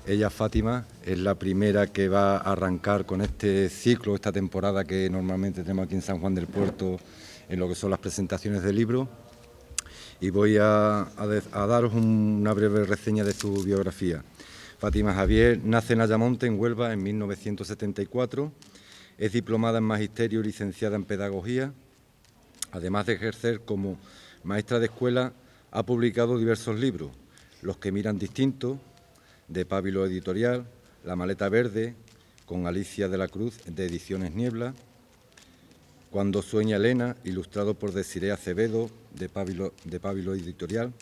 Ella, Fátima, es la primera que va a arrancar con este ciclo, esta temporada que normalmente tenemos aquí en San Juan del Puerto, en lo que son las presentaciones de libros. Y voy a daros una breve reseña de su biografía. Fátima Javier nace en Ayamonte, en Huelva, en 1974. Es diplomada en Magisterio y licenciada en Pedagogía. Además de ejercer como maestra de escuela, ha publicado diversos libros: Los que miran distinto, de Pábilo Editorial; La maleta verde, con Alicia de la Cruz, de Ediciones Niebla; Cuando sueña Elena, ilustrado por Desiree Acevedo, de Pábilo Editorial;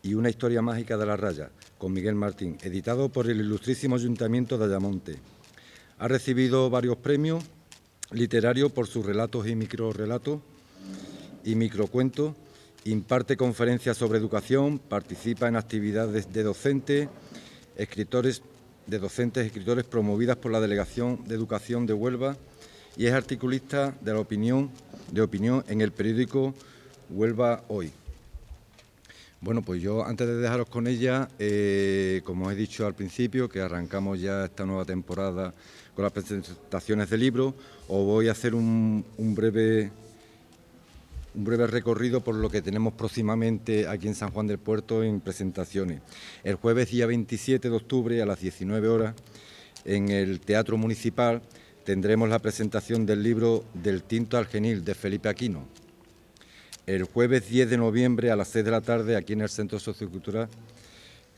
y Una historia mágica de la raya, con Miguel Martín, editado por el Ilustrísimo Ayuntamiento de Ayamonte. Ha recibido varios premios literarios por sus relatos y microrelatos y microcuentos. Imparte conferencias sobre educación, participa en actividades de docentes, escritores promovidas por la Delegación de Educación de Huelva, y es articulista de opinión en el periódico Huelva Hoy. Bueno, pues yo, antes de dejaros con ella, como he dicho al principio, que arrancamos ya esta nueva temporada con las presentaciones de libros, os voy a hacer un breve recorrido por lo que tenemos próximamente aquí en San Juan del Puerto en presentaciones. El jueves día 27 de octubre a las 19 horas, en el Teatro Municipal, tendremos la presentación del libro Del tinto al genil, de Felipe Aquino. El jueves 10 de noviembre a las 6 de la tarde, aquí en el Centro Sociocultural,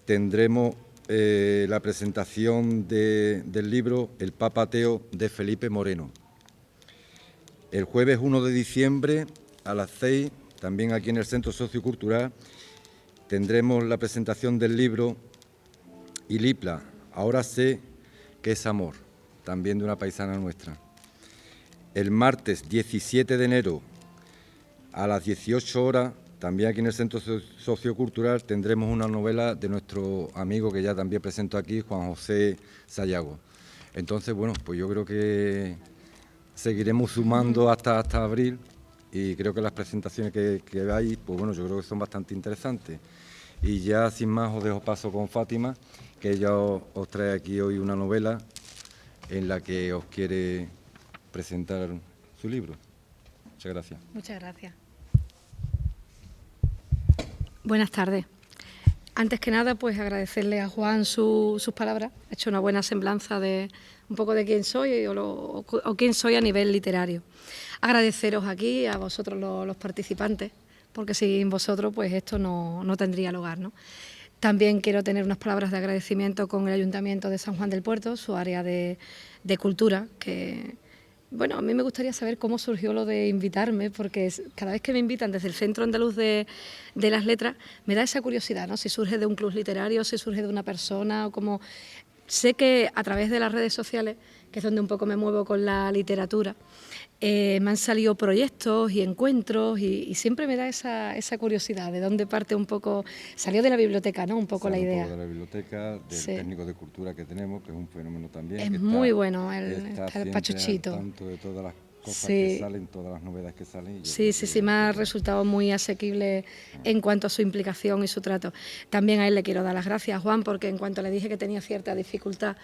tendremos la presentación del libro El Papa Ateo, de Felipe Moreno. El jueves 1 de diciembre a las 6, también aquí en el Centro Sociocultural, tendremos la presentación del libro Ilipla, ahora sé que es amor, también de una paisana nuestra. El martes 17 de enero a las 18 horas, también aquí en el Centro Sociocultural, tendremos una novela de nuestro amigo que ya también presento aquí, Juan José Sayago. Entonces, bueno, pues yo creo que seguiremos sumando hasta abril, y creo que las presentaciones que hay, pues bueno, yo creo que son bastante interesantes. Y ya sin más os dejo paso con Fátima, que ella os trae aquí hoy una novela en la que os quiere presentar su libro. Muchas gracias. Muchas gracias. Buenas tardes. Antes que nada, pues agradecerle a Juan sus palabras. Ha hecho una buena semblanza de un poco de quién soy o quién soy a nivel literario. Agradeceros aquí a vosotros los participantes, porque sin vosotros pues esto no tendría lugar, ¿no? También quiero tener unas palabras de agradecimiento con el Ayuntamiento de San Juan del Puerto, su área de cultura, que... Bueno, a mí me gustaría saber cómo surgió lo de invitarme, porque cada vez que me invitan desde el Centro Andaluz de las Letras, me da esa curiosidad, ¿no? Si surge de un club literario, si surge de una persona, o como... Sé que a través de las redes sociales, que es donde un poco me muevo con la literatura, me han salido proyectos y encuentros y siempre me da esa curiosidad de dónde parte un poco. Salió de la biblioteca, ¿no? Un poco la idea. Un poco de la biblioteca, del técnico de cultura que tenemos, que es un fenómeno también. Es muy bueno el Pachuchito. Tanto de todas las cosas que salen, todas las novedades que salen. Sí, me ha resultado muy asequible en cuanto a su implicación y su trato. También a él le quiero dar las gracias, Juan, porque en cuanto le dije que tenía cierta dificultad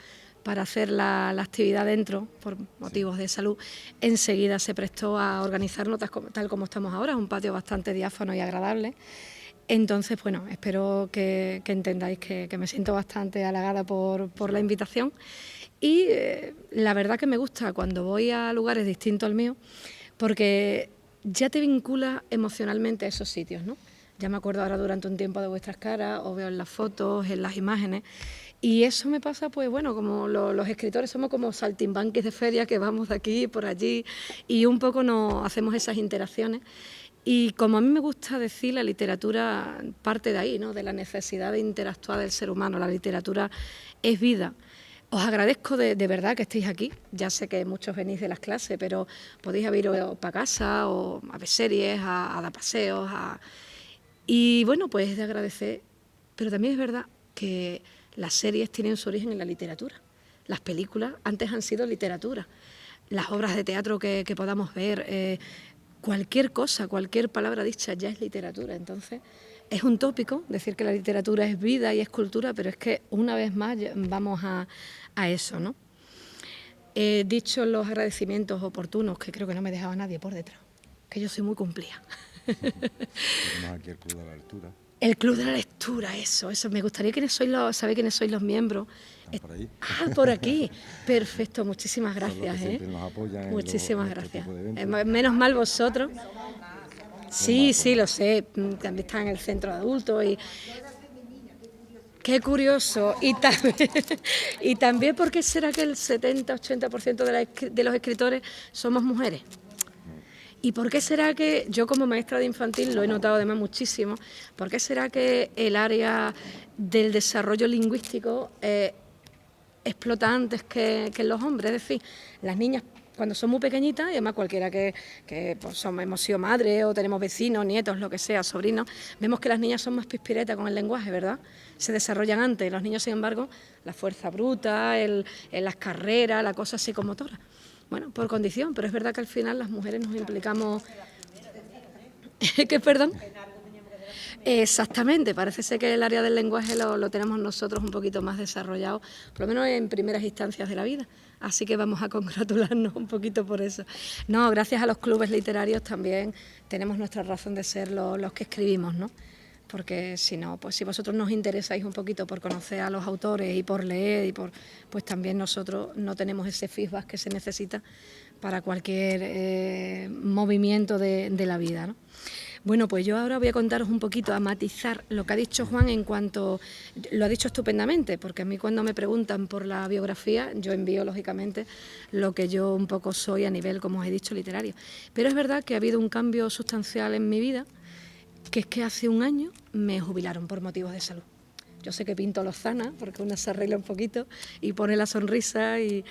para hacer la actividad dentro, por motivos de salud, enseguida se prestó a organizarnos tal como estamos ahora, un patio bastante diáfano y agradable. Entonces, bueno, espero que entendáis que me siento bastante halagada por la invitación. Y la verdad que me gusta cuando voy a lugares distintos al mío, porque ya te vincula emocionalmente a esos sitios, ¿no? Ya me acuerdo ahora durante un tiempo de vuestras caras, os veo en las fotos, en las imágenes, y eso me pasa, pues bueno, como los escritores somos como saltimbanquis de feria que vamos de aquí por allí y un poco nos hacemos esas interacciones. Y como a mí me gusta decir, la literatura parte de ahí, ¿no? De la necesidad de interactuar del ser humano. La literatura es vida. Os agradezco de verdad que estéis aquí. Ya sé que muchos venís de las clases, pero podéis haber ido para casa o a ver series, a dar paseos. Y bueno, pues es de agradecer. Pero también es verdad que las series tienen su origen en la literatura. Las películas antes han sido literatura. Las obras de teatro que podamos ver, cualquier cosa, cualquier palabra dicha ya es literatura. Entonces, Es un tópico decir que la literatura es vida y es cultura, pero es que una vez más vamos a eso, ¿no? He dicho los agradecimientos oportunos, que creo que no me dejaba nadie por detrás, que yo soy muy cumplida. Tenemos aquí el Club de la Lectura. El Club de la Lectura, eso. Me gustaría saber quiénes sois los miembros. ¿Están por ahí? Ah, por aquí. Perfecto, muchísimas gracias. Siempre nos apoyan Muchísimas en este gracias. tipo de eventos. Menos mal vosotros. Sí, lo sé. También está en el centro de adultos y... Qué curioso. Y también, ¿por qué será que el 70-80% de los escritores somos mujeres? ¿Y por qué será que, yo como maestra de infantil lo he notado además muchísimo, por qué será que el área del desarrollo lingüístico explota antes que los hombres? Es decir, las niñas cuando son muy pequeñitas, y además cualquiera que pues, hemos sido madres o tenemos vecinos, nietos, lo que sea, sobrinos, vemos que las niñas son más pispiretas con el lenguaje, ¿verdad? Se desarrollan antes. Los niños, sin embargo, la fuerza bruta, las carreras, la cosa psicomotora. Bueno, por condición, pero es verdad que al final las mujeres nos implicamos... ¿Qué, perdón? Exactamente, parece ser que el área del lenguaje lo tenemos nosotros un poquito más desarrollado, por lo menos en primeras instancias de la vida, así que vamos a congratularnos un poquito por eso. No, gracias a los clubes literarios también tenemos nuestra razón de ser los que escribimos, ¿no? Porque si no, pues si vosotros nos interesáis un poquito por conocer a los autores y por leer, pues también nosotros no tenemos ese feedback que se necesita para cualquier movimiento de la vida, ¿no? Bueno, pues yo ahora voy a contaros un poquito, a matizar lo que ha dicho Juan en cuanto... Lo ha dicho estupendamente, porque a mí cuando me preguntan por la biografía, yo envío lógicamente lo que yo un poco soy a nivel, como os he dicho, literario. Pero es verdad que ha habido un cambio sustancial en mi vida, que es que hace un año me jubilaron por motivos de salud. Yo sé que pinto lozana, porque una se arregla un poquito y pone la sonrisa y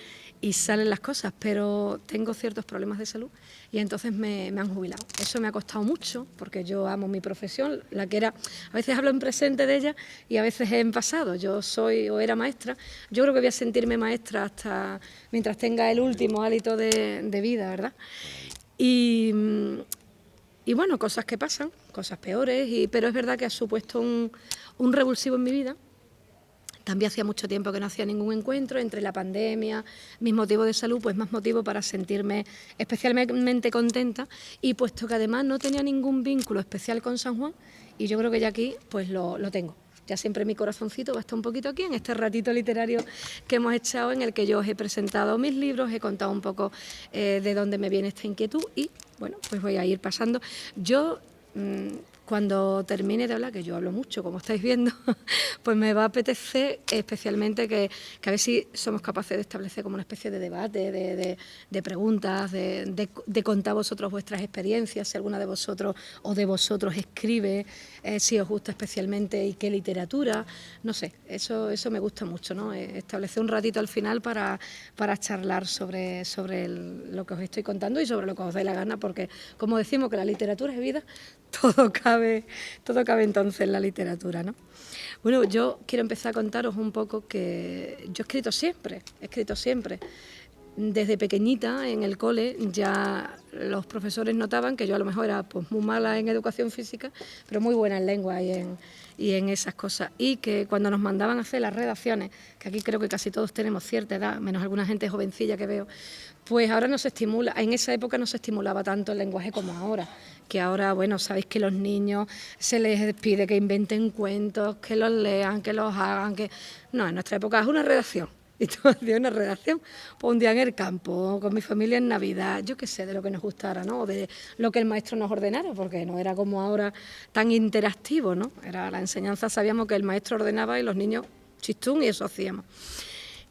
salen las cosas, pero tengo ciertos problemas de salud y entonces me han jubilado. Eso me ha costado mucho, porque yo amo mi profesión, la que era, a veces hablo en presente de ella y a veces en pasado. Yo soy o era maestra, yo creo que voy a sentirme maestra hasta mientras tenga el último hálito de vida, ¿verdad? Y bueno, cosas que pasan, cosas peores, pero es verdad que ha supuesto un revulsivo en mi vida. También hacía mucho tiempo que no hacía ningún encuentro, entre la pandemia, mis motivos de salud, pues más motivo para sentirme especialmente contenta, y puesto que además no tenía ningún vínculo especial con San Juan, y yo creo que ya aquí pues lo tengo. Ya siempre mi corazoncito va a estar un poquito aquí, en este ratito literario que hemos echado, en el que yo os he presentado mis libros, he contado un poco de dónde me viene esta inquietud y, bueno, pues voy a ir pasando. Yo, cuando termine de hablar, que yo hablo mucho, como estáis viendo, pues me va a apetecer especialmente que a ver si somos capaces de establecer como una especie de debate, de preguntas, de contar vosotros vuestras experiencias, si alguna de vosotros o de vosotros escribe, si os gusta especialmente y qué literatura, no sé, eso me gusta mucho, ¿no? Establecer un ratito al final para charlar sobre lo que os estoy contando y sobre lo que os dé la gana, porque como decimos que la literatura es vida, todo cabe entonces en la literatura, ¿no? Bueno, yo quiero empezar a contaros un poco que yo he escrito siempre. Desde pequeñita en el cole ya los profesores notaban que yo a lo mejor era pues muy mala en educación física, pero muy buena en lengua y en esas cosas. Y que cuando nos mandaban a hacer las redacciones, que aquí creo que casi todos tenemos cierta edad, menos alguna gente jovencilla que veo, pues ahora no se estimula, en esa época no se estimulaba tanto el lenguaje como ahora, que ahora, bueno, sabéis que los niños se les pide que inventen cuentos, que los lean, que los hagan, que... No, en nuestra época es una redacción. Y tú hacías una redacción, pues un día en el campo, con mi familia en Navidad, yo qué sé, de lo que nos gustara, ¿no? O de lo que el maestro nos ordenara, porque no era como ahora tan interactivo, ¿no? Era la enseñanza, sabíamos que el maestro ordenaba y los niños chistún y eso hacíamos.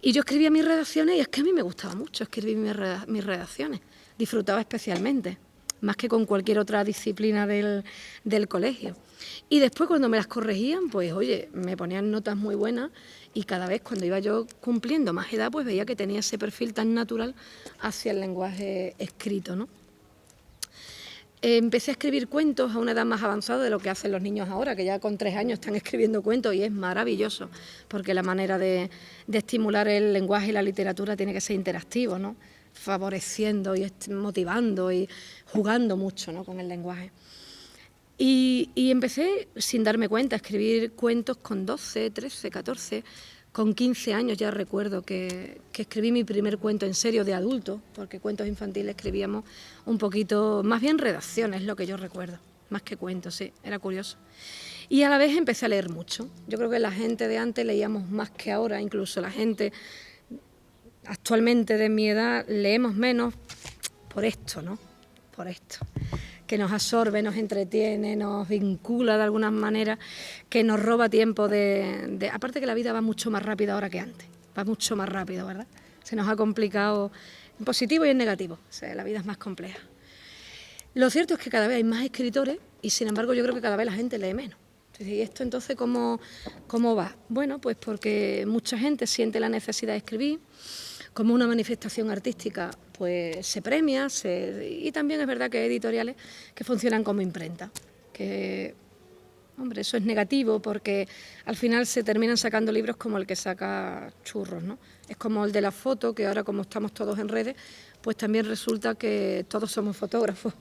Y yo escribía mis redacciones y es que a mí me gustaba mucho escribir mis redacciones, disfrutaba especialmente, más que con cualquier otra disciplina del colegio. Y después cuando me las corregían, pues oye, me ponían notas muy buenas y cada vez cuando iba yo cumpliendo más edad, pues veía que tenía ese perfil tan natural hacia el lenguaje escrito, ¿no? Empecé a escribir cuentos a una edad más avanzada de lo que hacen los niños ahora, que ya con 3 años están escribiendo cuentos y es maravilloso, porque la manera de estimular el lenguaje y la literatura tiene que ser interactivo, ¿no? Favoreciendo y motivando y jugando mucho, ¿no? Con el lenguaje. Y empecé, sin darme cuenta, a escribir cuentos con 12, 13, 14, con 15 años ya recuerdo que escribí mi primer cuento en serio de adulto, porque cuentos infantiles escribíamos un poquito, más bien redacciones, lo que yo recuerdo, más que cuentos, sí, era curioso. Y a la vez empecé a leer mucho. Yo creo que la gente de antes leíamos más que ahora, incluso la gente actualmente de mi edad leemos menos por esto, ¿no? Por esto, que nos absorbe, nos entretiene, nos vincula de alguna manera, que nos roba tiempo aparte que la vida va mucho más rápido ahora que antes, va mucho más rápido, ¿verdad? Se nos ha complicado en positivo y en negativo, o sea, la vida es más compleja. Lo cierto es que cada vez hay más escritores y sin embargo yo creo que cada vez la gente lee menos. ¿Y esto entonces cómo va? Bueno, pues porque mucha gente siente la necesidad de escribir, como una manifestación artística, pues se premia, y también es verdad que hay editoriales que funcionan como imprenta, que, hombre, eso es negativo porque al final se terminan sacando libros como el que saca churros, ¿no? Es como el de la foto, que ahora como estamos todos en redes, pues también resulta que todos somos fotógrafos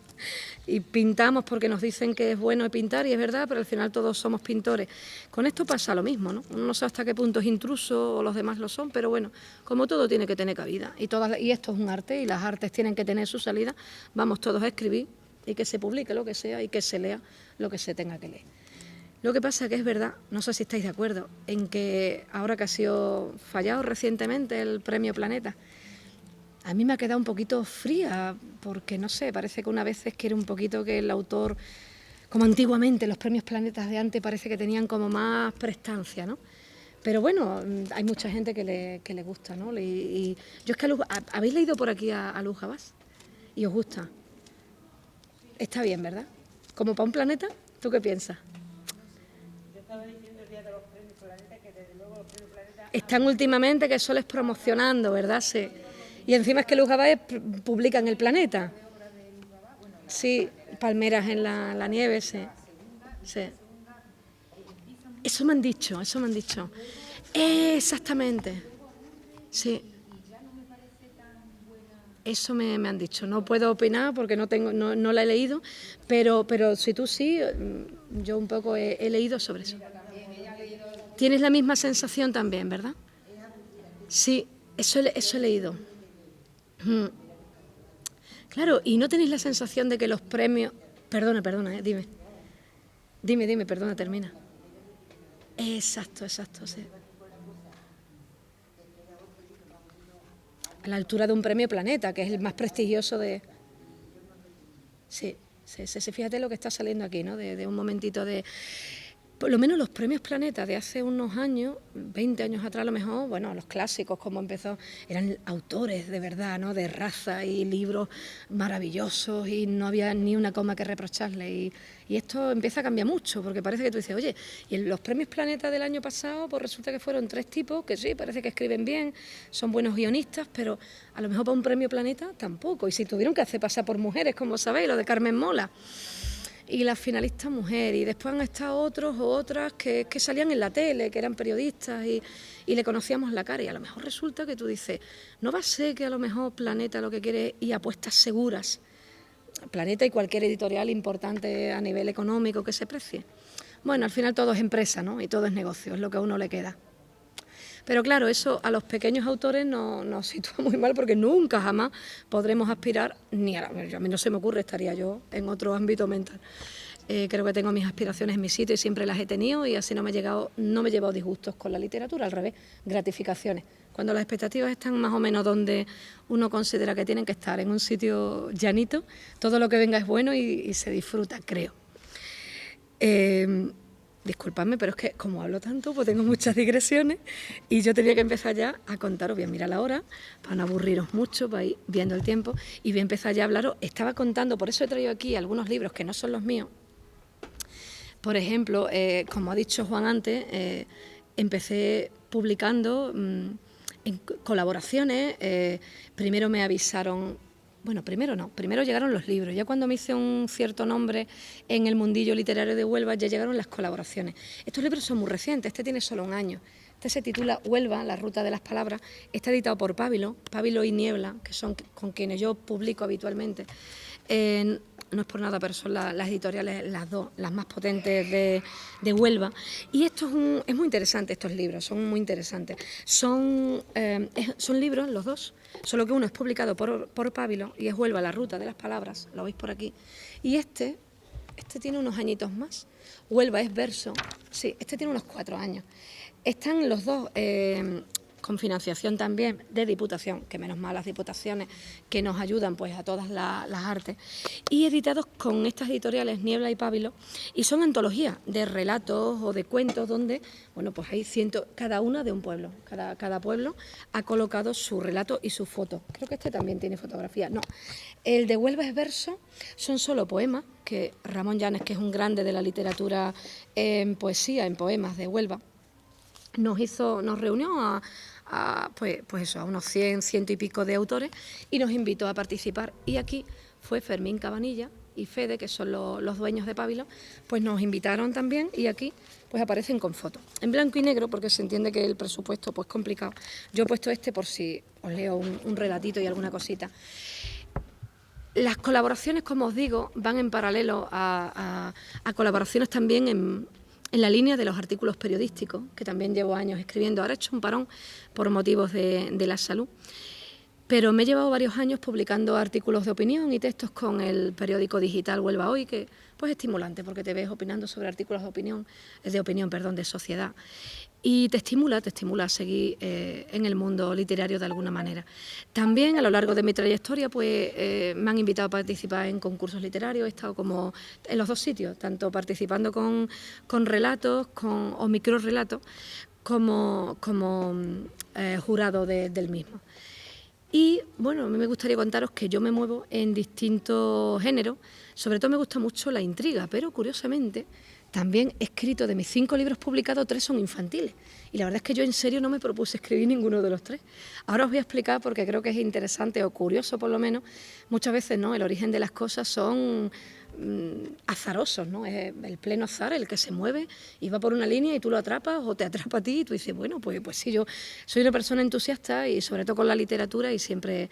y pintamos porque nos dicen que es bueno pintar y es verdad, pero al final todos somos pintores. Con esto pasa lo mismo, ¿no? Uno no sabe hasta qué punto es intruso o los demás lo son, pero bueno, como todo tiene que tener cabida y esto es un arte y las artes tienen que tener su salida, vamos todos a escribir y que se publique lo que sea y que se lea lo que se tenga que leer. Lo que pasa que es verdad, no sé si estáis de acuerdo, en que ahora que ha sido fallado recientemente el Premio Planeta, a mí me ha quedado un poquito fría, porque no sé, parece que una vez quiere un poquito que el autor, como antiguamente los premios Planetas de antes parece que tenían como más prestancia, ¿no? Pero bueno, hay mucha gente que le gusta, ¿no? Y yo es que ¿habéis leído por aquí a Luz Habas? ¿Y os gusta? Está bien, ¿verdad? ¿Como para un planeta? ¿Tú qué piensas? Yo estaba diciendo el día de los premios Planeta que desde luego los premios Planeta... Están últimamente que soles promocionando, ¿verdad? Sí. Y encima es que Luz Habas publica en El Planeta. Sí, Palmeras en la nieve, sí. Sí. Eso me han dicho, eso me han dicho. Exactamente. Sí. Eso me han dicho. No puedo opinar porque no la he leído, pero si tú sí, yo un poco he leído sobre eso. Tienes la misma sensación también, ¿verdad? Sí, eso he leído. Claro, y no tenéis la sensación de que los premios... Perdona, dime. Dime, perdona, termina. Exacto, sí. A la altura de un premio Planeta, que es el más prestigioso de... Sí, fíjate lo que está saliendo aquí, ¿no? De un momentito de... Por lo menos los premios Planeta de hace unos años, 20 años atrás a lo mejor, bueno, los clásicos, como empezó, eran autores de verdad, ¿no? De raza y libros maravillosos y no había ni una coma que reprocharle. Y esto empieza a cambiar mucho, porque parece que tú dices, oye, y en los premios Planeta del año pasado, pues resulta que fueron 3 tipos, que sí, parece que escriben bien, son buenos guionistas, pero a lo mejor para un premio Planeta tampoco. Y si tuvieron que hacer pasar por mujeres, como sabéis, lo de Carmen Mola. Y la finalista mujer, y después han estado otros o otras que salían en la tele, que eran periodistas y le conocíamos la cara, y a lo mejor resulta que tú dices, no va a ser que a lo mejor Planeta lo que quiere y apuestas seguras, Planeta y cualquier editorial importante a nivel económico que se precie. Bueno, al final todo es empresa, ¿no? Y todo es negocio, es lo que a uno le queda. Pero claro, eso a los pequeños autores nos sitúa muy mal porque nunca jamás podremos aspirar, a mí no se me ocurre, estaría yo en otro ámbito mental. Creo que tengo mis aspiraciones en mi sitio y siempre las he tenido y así no me he llevado disgustos con la literatura, al revés, gratificaciones. Cuando las expectativas están más o menos donde uno considera que tienen que estar, en un sitio llanito, todo lo que venga es bueno y se disfruta, creo. Disculpadme, pero es que como hablo tanto, pues tengo muchas digresiones y yo tenía que empezar ya a contaros, voy a mirar la hora, para no aburriros mucho, para ir viendo el tiempo, y voy a empezar ya a hablaros. Estaba contando, por eso he traído aquí algunos libros que no son los míos. Por ejemplo, como ha dicho Juan antes, empecé publicando en colaboraciones. Primero me avisaron... Bueno, primero llegaron los libros. Ya cuando me hice un cierto nombre en el mundillo literario de Huelva, ya llegaron las colaboraciones. Estos libros son muy recientes, este tiene solo un año. Este se titula Huelva, la ruta de las palabras. Está editado por Pábilo y Niebla, que son con quienes yo publico habitualmente. no es por nada, pero son las editoriales, las dos, las más potentes de Huelva. Y esto es muy interesante, estos libros, son muy interesantes. Son libros, los dos, solo que uno es publicado por Pábilo y es Huelva, la ruta de las palabras, lo veis por aquí. Y este tiene unos añitos más. Huelva es verso, sí, este tiene unos 4 años. Están los dos con financiación también de Diputación, que menos mal las diputaciones que nos ayudan pues a todas las artes, y editados con estas editoriales Niebla y Pábilo, y son antologías de relatos o de cuentos donde, bueno, pues hay cada una de un pueblo, cada pueblo ha colocado su relato y su foto. Creo que este también tiene fotografía, no. El de Huelva es verso, son solo poemas, que Ramón Llanes, que es un grande de la literatura en poesía, en poemas de Huelva, nos reunió a unos 100 y pico de autores y nos invitó a participar. Y aquí fue Fermín Cabanilla y Fede, que son los dueños de Pábilo, pues nos invitaron también y aquí pues aparecen con fotos. En blanco y negro, porque se entiende que el presupuesto pues complicado. Yo he puesto este por si os leo un relatito y alguna cosita. Las colaboraciones, como os digo, van en paralelo a colaboraciones también en la línea de los artículos periodísticos, que también llevo años escribiendo. Ahora he hecho un parón por motivos de la salud, pero me he llevado varios años publicando artículos de opinión y textos con el periódico digital Huelva Hoy, que pues es estimulante porque te ves opinando sobre artículos de sociedad. Y te estimula a seguir en el mundo literario de alguna manera. También a lo largo de mi trayectoria pues me han invitado a participar en concursos literarios, he estado como en los dos sitios, tanto participando con relatos o microrelatos como jurado del mismo. Y bueno, a mí me gustaría contaros que yo me muevo en distintos géneros, sobre todo me gusta mucho la intriga, pero curiosamente también he escrito de mis 5 libros publicados, 3 son infantiles. Y la verdad es que yo en serio no me propuse escribir ninguno de los 3. Ahora os voy a explicar porque creo que es interesante o curioso por lo menos. Muchas veces no, el origen de las cosas son azarosos, ¿no? Es el pleno azar el que se mueve y va por una línea y tú lo atrapas o te atrapa a ti y tú dices, bueno, pues sí, yo soy una persona entusiasta y sobre todo con la literatura y siempre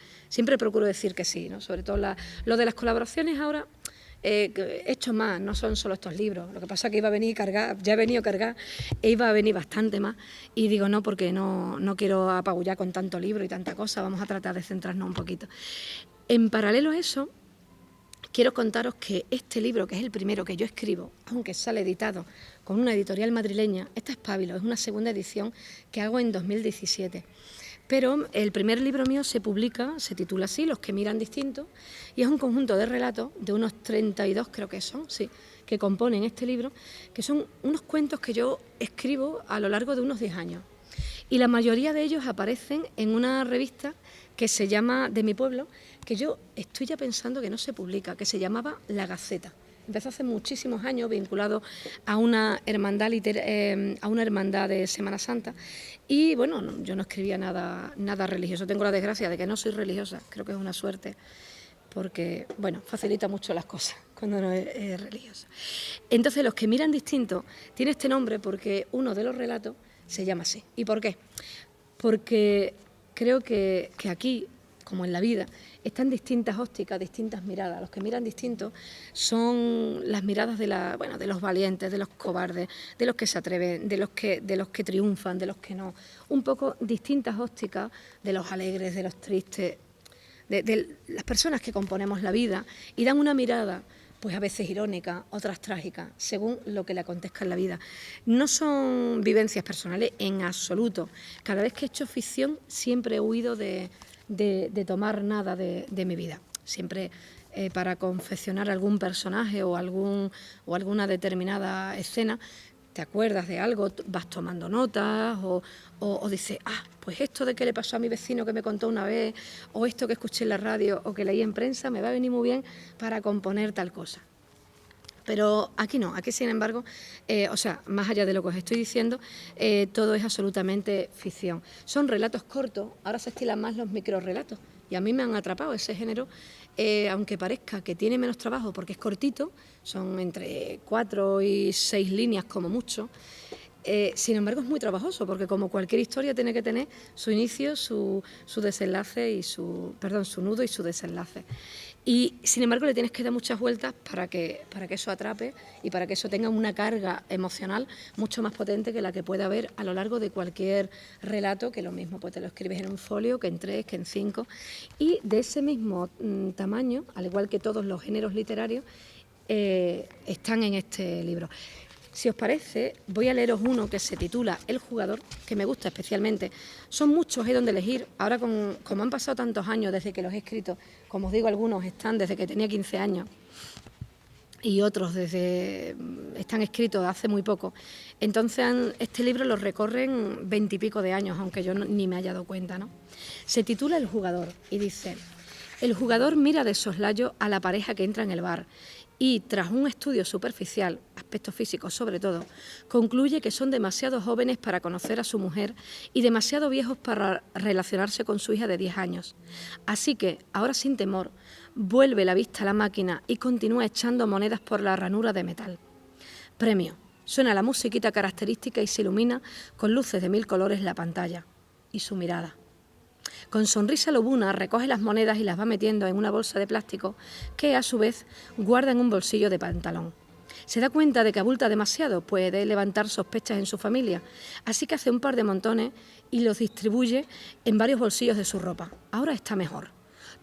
procuro decir que sí, ¿no? Sobre todo lo de las colaboraciones ahora. He hecho más, no son solo estos libros, lo que pasa es que iba a venir cargar, ya he venido cargar e iba a venir bastante más y digo no, porque no quiero apabullar con tanto libro y tanta cosa, vamos a tratar de centrarnos un poquito. En paralelo a eso, quiero contaros que este libro, que es el primero que yo escribo, aunque sale editado con una editorial madrileña, esta es Pábilo, es una segunda edición que hago en 2017. Pero el primer libro mío se titula así, Los que miran distinto, y es un conjunto de relatos, de unos 32 creo que son, sí, que componen este libro, que son unos cuentos que yo escribo a lo largo de unos 10 años. Y la mayoría de ellos aparecen en una revista que se llama De mi pueblo, que yo estoy ya pensando que no se publica, que se llamaba La Gaceta. Empezó hace muchísimos años, vinculado a una hermandad de Semana Santa. Y bueno, yo no escribía nada religioso. Tengo la desgracia de que no soy religiosa, creo que es una suerte, porque bueno, facilita mucho las cosas cuando no es religiosa. Entonces, Los que miran distinto tiene este nombre porque uno de los relatos se llama así. ¿Y por qué? Porque creo que aquí, como en la vida, están distintas ópticas, distintas miradas. Los que miran distinto son las miradas de los valientes, de los cobardes, de los que se atreven, de los que triunfan, de los que no. Un poco distintas ópticas de los alegres, de los tristes, de las personas que componemos la vida y dan una mirada pues a veces irónica, otras trágicas, según lo que le acontezca en la vida. No son vivencias personales en absoluto. Cada vez que he hecho ficción siempre he huido de tomar nada de mi vida. Siempre para confeccionar algún personaje o alguna determinada escena, te acuerdas de algo, vas tomando notas o dices, pues esto de que le pasó a mi vecino que me contó una vez, o esto que escuché en la radio o que leí en prensa, me va a venir muy bien para componer tal cosa. Pero aquí no, aquí sin embargo, más allá de lo que os estoy diciendo, todo es absolutamente ficción. Son relatos cortos, ahora se estilan más los microrelatos y a mí me han atrapado ese género, aunque parezca que tiene menos trabajo porque es cortito, son entre 4 y 6 líneas como mucho. Sin embargo, es muy trabajoso porque como cualquier historia tiene que tener su inicio, su desenlace y su nudo y su desenlace. Y sin embargo le tienes que dar muchas vueltas para que eso atrape y para que eso tenga una carga emocional mucho más potente que la que puede haber a lo largo de cualquier relato, que lo mismo pues te lo escribes en un folio, que en 3, que en 5, y de ese mismo tamaño, al igual que todos los géneros literarios, están en este libro. Si os parece, voy a leeros uno que se titula El jugador, que me gusta especialmente. Son muchos, hay donde elegir. Ahora, como han pasado tantos años desde que los he escrito, como os digo, algunos están desde que tenía 15 años y otros están escritos hace muy poco. Entonces, este libro lo recorren 20 y pico de años, aunque yo ni me haya dado cuenta, ¿no? Se titula El jugador y dice: el jugador mira de soslayo a la pareja que entra en el bar y, tras un estudio superficial, aspectos físicos sobre todo, concluye que son demasiado jóvenes para conocer a su mujer y demasiado viejos para relacionarse con su hija de 10 años. Así que, ahora sin temor, vuelve la vista a la máquina y continúa echando monedas por la ranura de metal. Premio. Suena la musiquita característica y se ilumina con luces de 1000 colores la pantalla. Y su mirada. Con sonrisa lobuna recoge las monedas y las va metiendo en una bolsa de plástico que, a su vez, guarda en un bolsillo de pantalón. Se da cuenta de que abulta demasiado, puede levantar sospechas en su familia, así que hace un par de montones y los distribuye en varios bolsillos de su ropa. Ahora está mejor.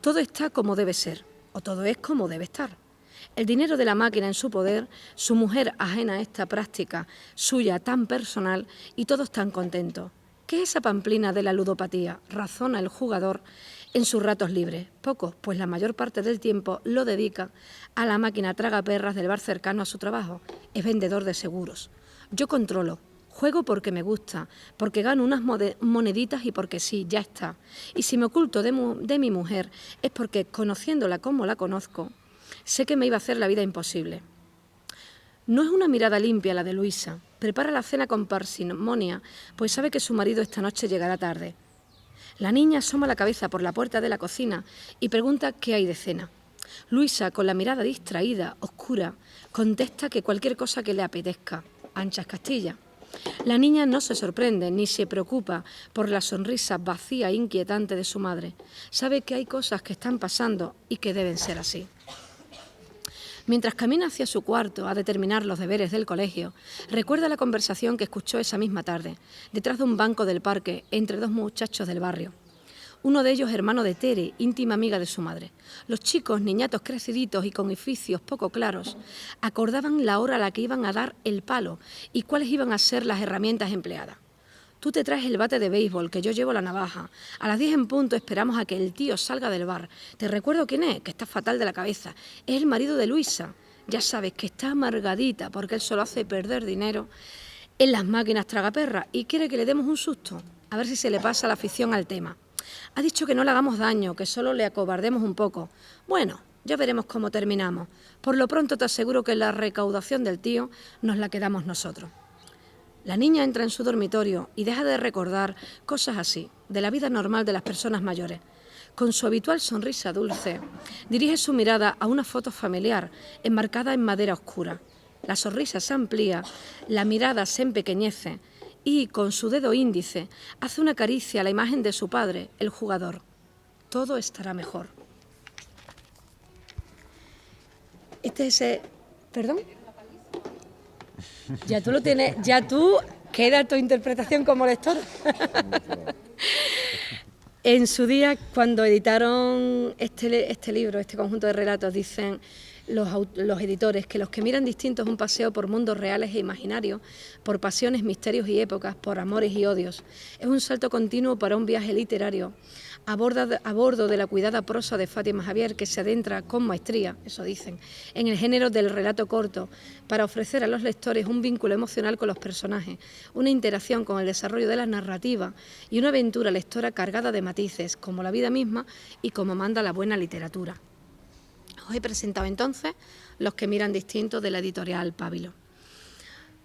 Todo está como debe ser, o todo es como debe estar. El dinero de la máquina en su poder, su mujer ajena a esta práctica suya tan personal y todos tan contentos. ¿Qué es esa pamplina de la ludopatía?, razona el jugador en sus ratos libres. Pocos, pues la mayor parte del tiempo lo dedica a la máquina tragaperras del bar cercano a su trabajo. Es vendedor de seguros. Yo controlo, juego porque me gusta, porque gano unas moneditas y porque sí, ya está. Y si me oculto de mi mujer es porque, conociéndola como la conozco, sé que me iba a hacer la vida imposible. No es una mirada limpia la de Luisa. Prepara la cena con parsimonia, pues sabe que su marido esta noche llegará tarde. La niña asoma la cabeza por la puerta de la cocina y pregunta qué hay de cena. Luisa, con la mirada distraída, oscura, contesta que cualquier cosa que le apetezca. Anchas Castilla. La niña no se sorprende ni se preocupa por la sonrisa vacía e inquietante de su madre. Sabe que hay cosas que están pasando y que deben ser así. Mientras camina hacia su cuarto a determinar los deberes del colegio, recuerda la conversación que escuchó esa misma tarde, detrás de un banco del parque, entre dos muchachos del barrio. Uno de ellos hermano de Tere, íntima amiga de su madre. Los chicos, niñatos creciditos y con oficios poco claros, acordaban la hora a la que iban a dar el palo y cuáles iban a ser las herramientas empleadas. Tú te traes el bate de béisbol, que yo llevo la navaja. A las 10 en punto esperamos a que el tío salga del bar. Te recuerdo quién es, que está fatal de la cabeza. Es el marido de Luisa. Ya sabes que está amargadita porque él solo hace perder dinero en las máquinas tragaperras y quiere que le demos un susto, a ver si se le pasa la afición al tema. Ha dicho que no le hagamos daño, que solo le acobardemos un poco. Bueno, ya veremos cómo terminamos. Por lo pronto te aseguro que la recaudación del tío nos la quedamos nosotros. La niña entra en su dormitorio y deja de recordar cosas así, de la vida normal de las personas mayores. Con su habitual sonrisa dulce, dirige su mirada a una foto familiar enmarcada en madera oscura. La sonrisa se amplía, la mirada se empequeñece y, con su dedo índice, hace una caricia a la imagen de su padre, el jugador. Todo estará mejor. Este es ese... ¿Perdón? Ya tú lo tienes, ya tú queda tu interpretación como lector. En su día, cuando editaron este libro, este conjunto de relatos, dicen los editores que los que miran distinto es un paseo por mundos reales e imaginarios, por pasiones, misterios y épocas, por amores y odios. Es un salto continuo para un viaje literario a bordo de la cuidada prosa de Fátima Javier, que se adentra con maestría, eso dicen, en el género del relato corto, para ofrecer a los lectores un vínculo emocional con los personajes, una interacción con el desarrollo de la narrativa y una aventura lectora cargada de matices, como la vida misma y como manda la buena literatura. Os he presentado entonces Los que miran distinto, de la editorial Pábilo.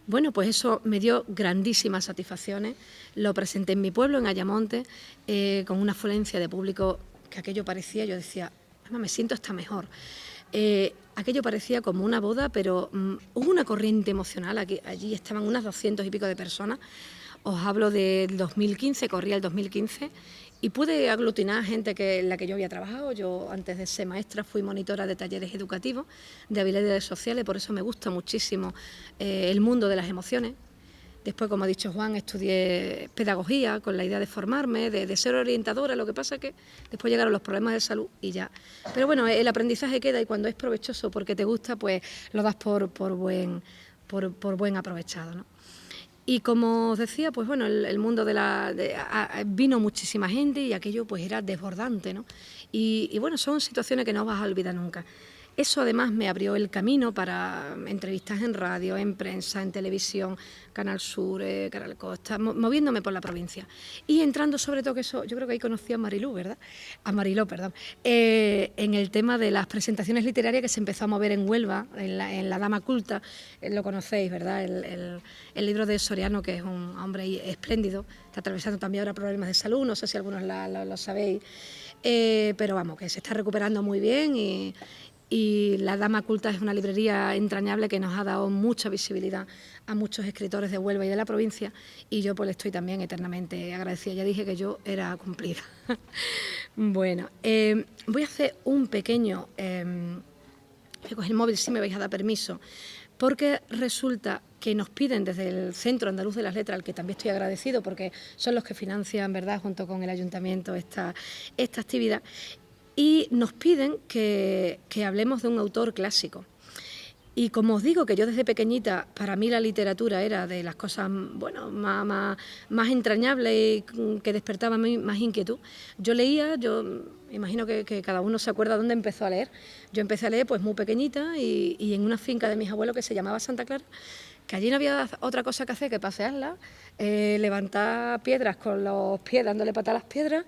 Bueno, pues eso me dio grandísimas satisfacciones. Lo presenté en mi pueblo, en Ayamonte, con una afluencia de público que aquello parecía, yo decía, me siento hasta mejor. Aquello parecía como una boda, pero hubo una corriente emocional. Allí estaban unas 200 y pico de personas. Os hablo del 2015, corría el 2015, y pude aglutinar gente en la que yo había trabajado. Yo, antes de ser maestra, fui monitora de talleres educativos de habilidades sociales, por eso me gusta muchísimo el mundo de las emociones. Después, como ha dicho Juan, estudié pedagogía con la idea de formarme, de ser orientadora. Lo que pasa es que después llegaron los problemas de salud y ya. Pero bueno, el aprendizaje queda, y cuando es provechoso porque te gusta, pues lo das por buen aprovechado, ¿no? Y como os decía, pues bueno, el mundo vino muchísima gente y aquello pues era desbordante, ¿no? Y bueno, son situaciones que no vas a olvidar nunca. Eso además me abrió el camino para entrevistas en radio, en prensa, en televisión, Canal Sur, Canal Costa, moviéndome por la provincia. Y entrando sobre todo, que eso, yo creo que ahí conocí a Mariló, ¿verdad? A Mariló, perdón. En el tema de las presentaciones literarias que se empezó a mover en Huelva, en la Dama Culta, lo conocéis, ¿verdad? El libro de Soriano, que es un hombre espléndido, está atravesando también ahora problemas de salud, no sé si algunos lo sabéis, pero vamos, que se está recuperando muy bien y la Dama Culta es una librería entrañable que nos ha dado mucha visibilidad a muchos escritores de Huelva y de la provincia, y yo pues le estoy también eternamente agradecida. Ya dije que yo era cumplida. Bueno, voy a hacer un pequeño... voy a coger el móvil si me vais a dar permiso, porque resulta que nos piden desde el Centro Andaluz de las Letras, al que también estoy agradecido porque son los que financian, ¿verdad?, junto con el Ayuntamiento esta actividad, y nos piden que hablemos de un autor clásico. Y como os digo que yo desde pequeñita, para mí la literatura era de las cosas, bueno, más entrañables y que despertaban más inquietud, yo leía, yo imagino que cada uno se acuerda dónde empezó a leer. Yo empecé a leer pues muy pequeñita y en una finca de mis abuelos que se llamaba Santa Clara, que allí no había otra cosa que hacer que pasearla, levantar piedras con los pies, dándole patas a las piedras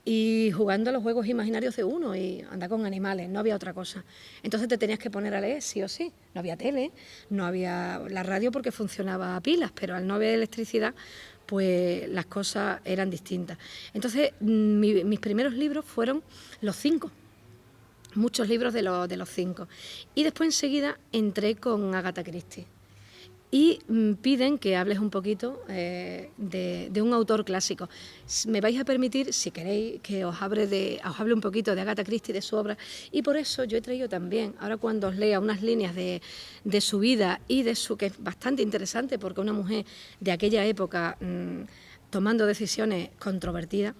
y jugando a los juegos imaginarios de uno y andar con animales, no había otra cosa. Entonces te tenías que poner a leer sí o sí. No había tele, no había la radio porque funcionaba a pilas, pero al no haber electricidad, pues las cosas eran distintas. Entonces mis primeros libros fueron los 5. Muchos libros de los 5. Y después enseguida entré con Agatha Christie. Y piden que hables un poquito de un autor clásico. Me vais a permitir, si queréis, que os hable un poquito de Agatha Christie, de su obra, y por eso yo he traído también, ahora cuando os lea unas líneas de su vida y de su, que es bastante interesante, porque una mujer de aquella época tomando decisiones controvertidas.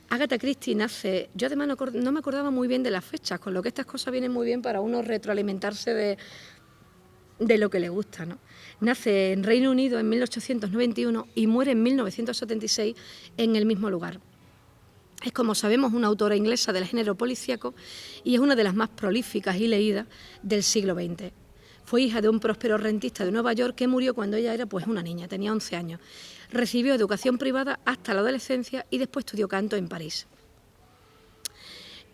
Agatha Christie nace, yo además no me acordaba muy bien de las fechas, con lo que estas cosas vienen muy bien para uno retroalimentarse de lo que le gusta, ¿no? Nace en Reino Unido en 1891 y muere en 1976 en el mismo lugar. Es, como sabemos, una autora inglesa del género policíaco y es una de las más prolíficas y leídas del siglo XX. Fue hija de un próspero rentista de Nueva York que murió cuando ella era pues una niña, tenía 11 años. Recibió educación privada hasta la adolescencia y después estudió canto en París.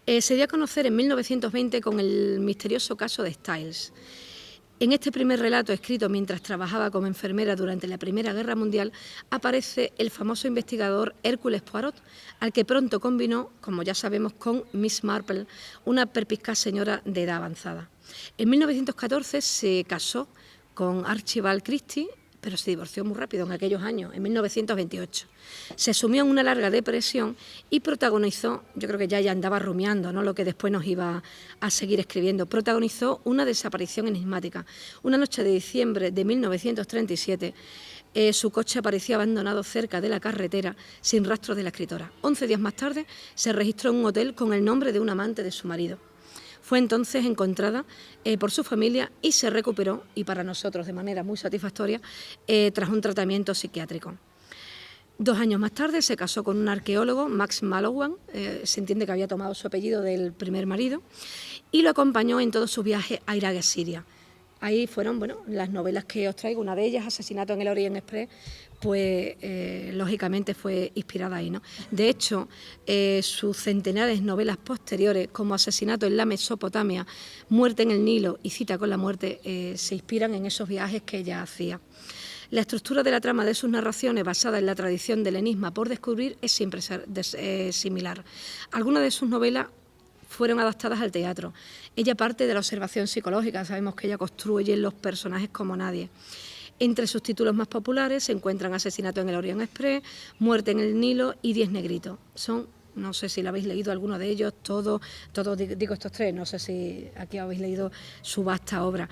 Se dio a conocer en 1920 con el misterioso caso de Styles. En este primer relato, escrito mientras trabajaba como enfermera durante la Primera Guerra Mundial, aparece el famoso investigador Hércules Poirot, al que pronto combinó, como ya sabemos, con Miss Marple, una perspicaz señora de edad avanzada. En 1914 se casó con Archibald Christie, pero se divorció muy rápido en aquellos años, en 1928. Se sumió en una larga depresión y protagonizó, yo creo que ya andaba rumiando, ¿no?, lo que después nos iba a seguir escribiendo, protagonizó una desaparición enigmática. Una noche de diciembre de 1937, su coche apareció abandonado cerca de la carretera, sin rastro de la escritora. 11 días más tarde se registró en un hotel con el nombre de un amante de su marido. Fue entonces encontrada por su familia y se recuperó, y para nosotros de manera muy satisfactoria, tras un tratamiento psiquiátrico. 2 años más tarde se casó con un arqueólogo, Max Mallowan, se entiende que había tomado su apellido del primer marido, y lo acompañó en todos sus viajes a Irak y Siria. Ahí fueron, bueno, las novelas que os traigo, una de ellas, Asesinato en el Orient Express, pues lógicamente fue inspirada ahí, ¿no? De hecho, sus centenares novelas posteriores, como Asesinato en la Mesopotamia, Muerte en el Nilo y Cita con la muerte, se inspiran en esos viajes que ella hacía. La estructura de la trama de sus narraciones, basada en la tradición del enigma por descubrir, es siempre similar. Algunas de sus novelas fueron adaptadas al teatro. Ella parte de la observación psicológica, sabemos que ella construye los personajes como nadie. Entre sus títulos más populares se encuentran Asesinato en el Orient Express, Muerte en el Nilo y 10 negritos. Son no sé si lo habéis leído alguno de ellos, todos digo estos tres, no sé si aquí habéis leído su vasta obra.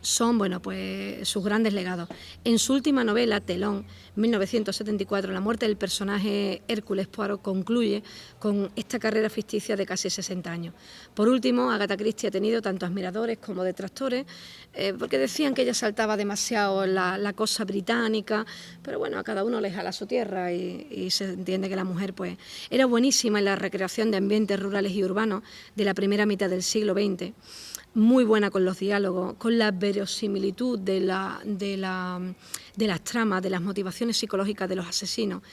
Son, bueno, pues sus grandes legados. En su última novela, Telón, 1974, la muerte del personaje Hércules Poirot concluye con esta carrera ficticia de casi 60 años. Por último, Agatha Christie ha tenido tanto admiradores como detractores, porque decían que ella saltaba demasiado la cosa británica, pero bueno, a cada uno le jala su tierra y se entiende que la mujer pues era buenísima en la recreación de ambientes rurales y urbanos de la primera mitad del siglo XX. Muy buena con los diálogos, con la verosimilitud de las tramas, de las motivaciones psicológicas de los asesinos.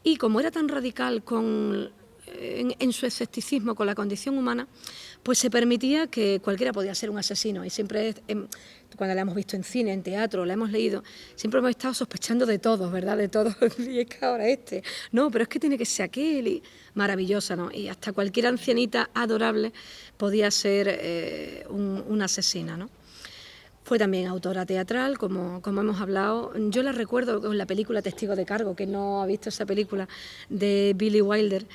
Y como era tan radical en su escepticismo con la condición humana, pues se permitía que cualquiera podía ser un asesino. Y siempre, cuando la hemos visto en cine, en teatro, la hemos leído, siempre hemos estado sospechando de todos, ¿verdad? De todos. Y es que ahora no, pero es que tiene que ser aquel. Y maravillosa, ¿no? Y hasta cualquier ancianita adorable podía ser una asesina, ¿no? Fue también autora teatral, como hemos hablado. Yo la recuerdo con la película Testigo de Cargo, que no ha visto esa película, de Billy Wilder.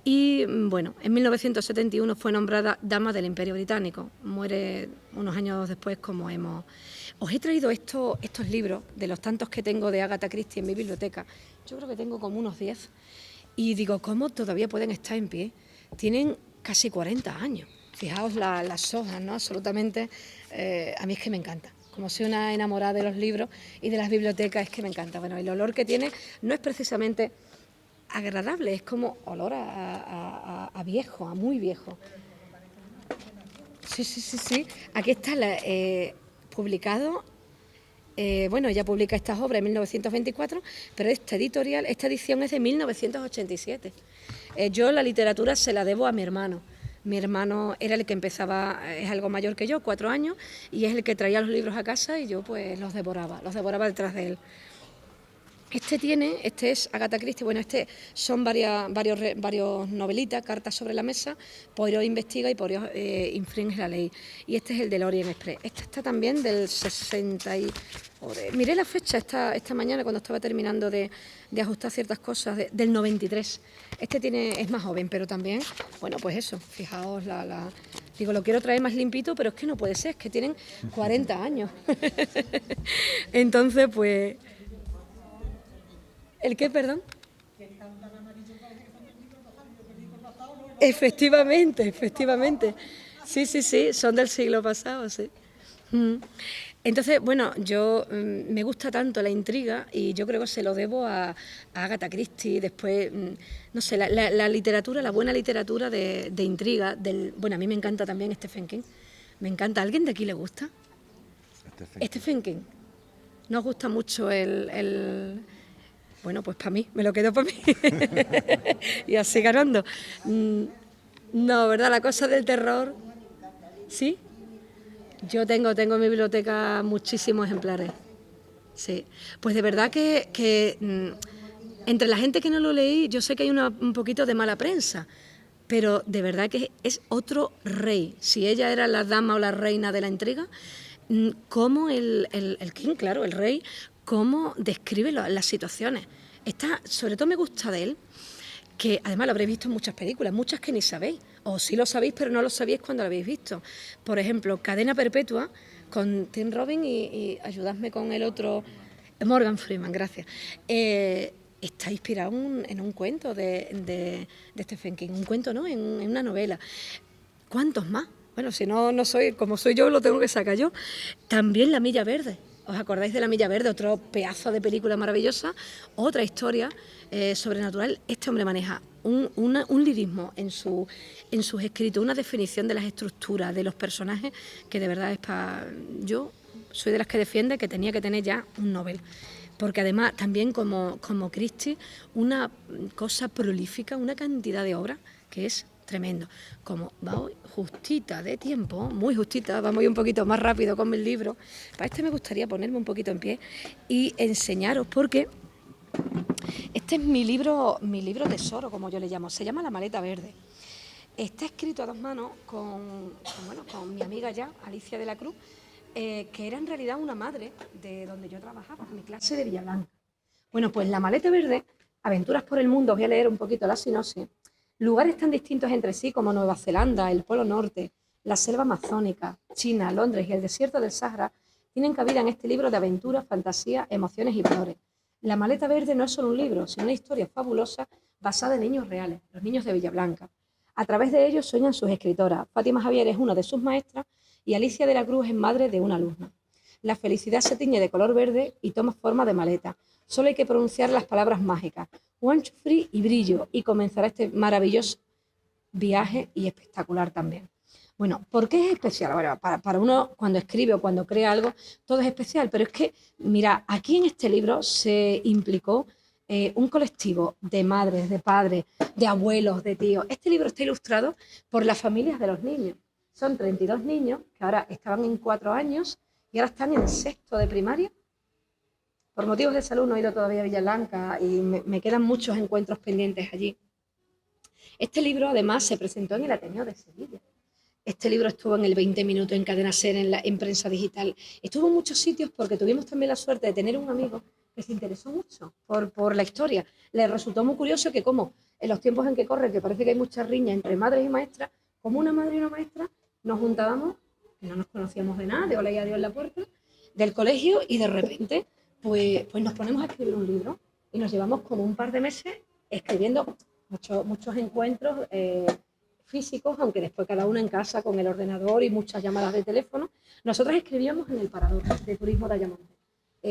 Y bueno, en 1971 fue nombrada Dama del Imperio Británico. Muere unos años después, como hemos... Os he traído estos libros, de los tantos que tengo de Agatha Christie en mi biblioteca. Yo creo que tengo como unos 10. Y digo, ¿cómo todavía pueden estar en pie? Tienen casi 40 años. Fijaos las hojas, ¿no? Absolutamente, a mí es que me encanta. Como soy una enamorada de los libros y de las bibliotecas, es que me encanta. Bueno, el olor que tiene no es precisamente agradable, es como olor a viejo, a muy viejo. Sí. Aquí está publicado. Bueno, ella publica estas obras en 1924, pero esta edición es de 1987. Yo la literatura se la debo a mi hermano. Mi hermano era el que empezaba, es algo mayor que yo, 4 años, y es el que traía los libros a casa y yo pues los devoraba detrás de él. Este es Agatha Christie, bueno, son varios novelitas, cartas sobre la mesa, Poirot investiga y Poirot infringe la ley. Y este es el del Orient Express. Este está también del 60 miré la fecha esta mañana cuando estaba terminando de ajustar ciertas cosas, del 93. Es más joven, pero también, bueno, pues eso, fijaos digo, lo quiero traer más limpito, pero es que no puede ser, es que tienen 40 años. Entonces, pues... ¿El qué, perdón? Efectivamente. Sí, son del siglo pasado, sí. Entonces, bueno, yo me gusta tanto la intriga y yo creo que se lo debo a Agatha Christie, después, no sé, la literatura, la buena literatura de intriga, bueno, a mí me encanta también Stephen King, me encanta. ¿A alguien de aquí le gusta? Stephen King. ¿No os gusta mucho Bueno, pues para mí, me lo quedo para mí. Y así ganando. No, ¿verdad? La cosa del terror. ¿Sí? Yo tengo en mi biblioteca muchísimos ejemplares. Sí. Pues de verdad que entre la gente que no lo leí, yo sé que hay un poquito de mala prensa, pero de verdad que es otro rey. Si ella era la dama o la reina de la intriga, cómo el King, claro, el rey, cómo describe las situaciones. Sobre todo me gusta de él, que además lo habréis visto en muchas películas, muchas que ni sabéis, o sí lo sabéis, pero no lo sabéis cuando lo habéis visto. Por ejemplo, Cadena Perpetua, con Tim Robbins y ayudadme con el otro, Morgan Freeman, gracias. Está inspirado en un cuento de Stephen King, un cuento, ¿no? En una novela. ¿Cuántos más? Bueno, si no soy, como soy yo, lo tengo que sacar yo. También La Milla Verde. ¿Os acordáis de La Milla Verde? Otro pedazo de película maravillosa. Otra historia sobrenatural. Este hombre maneja un lirismo en sus escritos, una definición de las estructuras, de los personajes, que de verdad yo soy de las que defiende que tenía que tener ya un Nobel. Porque además también como Christie, una cosa prolífica, una cantidad de obras que es tremendo. Como voy justita de tiempo, muy justita, vamos a ir un poquito más rápido con mis libros. Para me gustaría ponerme un poquito en pie y enseñaros, porque este es mi libro tesoro, como yo le llamo. Se llama La Maleta Verde. Está escrito a 2 manos con mi amiga ya, Alicia de la Cruz, que era en realidad una madre de donde yo trabajaba, mi clase de Villablanca. Bueno, pues La Maleta Verde Aventuras por el mundo, os voy a leer un poquito la sinopsis. Lugares tan distintos entre sí como Nueva Zelanda, el Polo Norte, la selva amazónica, China, Londres y el desierto del Sahara tienen cabida en este libro de aventuras, fantasía, emociones y valores. La maleta verde no es solo un libro, sino una historia fabulosa basada en niños reales, los niños de Villablanca. A través de ellos sueñan sus escritoras. Fátima Javier es una de sus maestras y Alicia de la Cruz es madre de una alumna. La felicidad se tiñe de color verde y toma forma de maleta. Solo hay que pronunciar las palabras mágicas, one, two, free y brillo, y comenzará este maravilloso viaje y espectacular también. Bueno, ¿por qué es especial? Bueno, para uno cuando escribe o cuando crea algo, todo es especial, pero es que, mira, aquí en este libro se implicó un colectivo de madres, de padres, de abuelos, de tíos. Este libro está ilustrado por las familias de los niños. Son 32 niños que ahora estaban en 4 años y ahora están en sexto de primaria. Por motivos de salud no he ido todavía a Villablanca y me quedan muchos encuentros pendientes allí. Este libro además se presentó en el Ateneo de Sevilla. Este libro estuvo en el 20 Minutos, en Cadena Ser, en prensa digital. Estuvo en muchos sitios porque tuvimos también la suerte de tener un amigo que se interesó mucho por la historia. Le resultó muy curioso que como en los tiempos en que corre, que parece que hay mucha riña entre madres y maestras, como una madre y una maestra nos juntábamos, que no nos conocíamos de nada, de hola y adiós en la puerta, del colegio y de repente pues nos ponemos a escribir un libro y nos llevamos como un par de meses escribiendo muchos encuentros físicos, aunque después cada uno en casa con el ordenador y muchas llamadas de teléfono. Nosotros escribíamos en el Parador de Turismo de Ayamonte.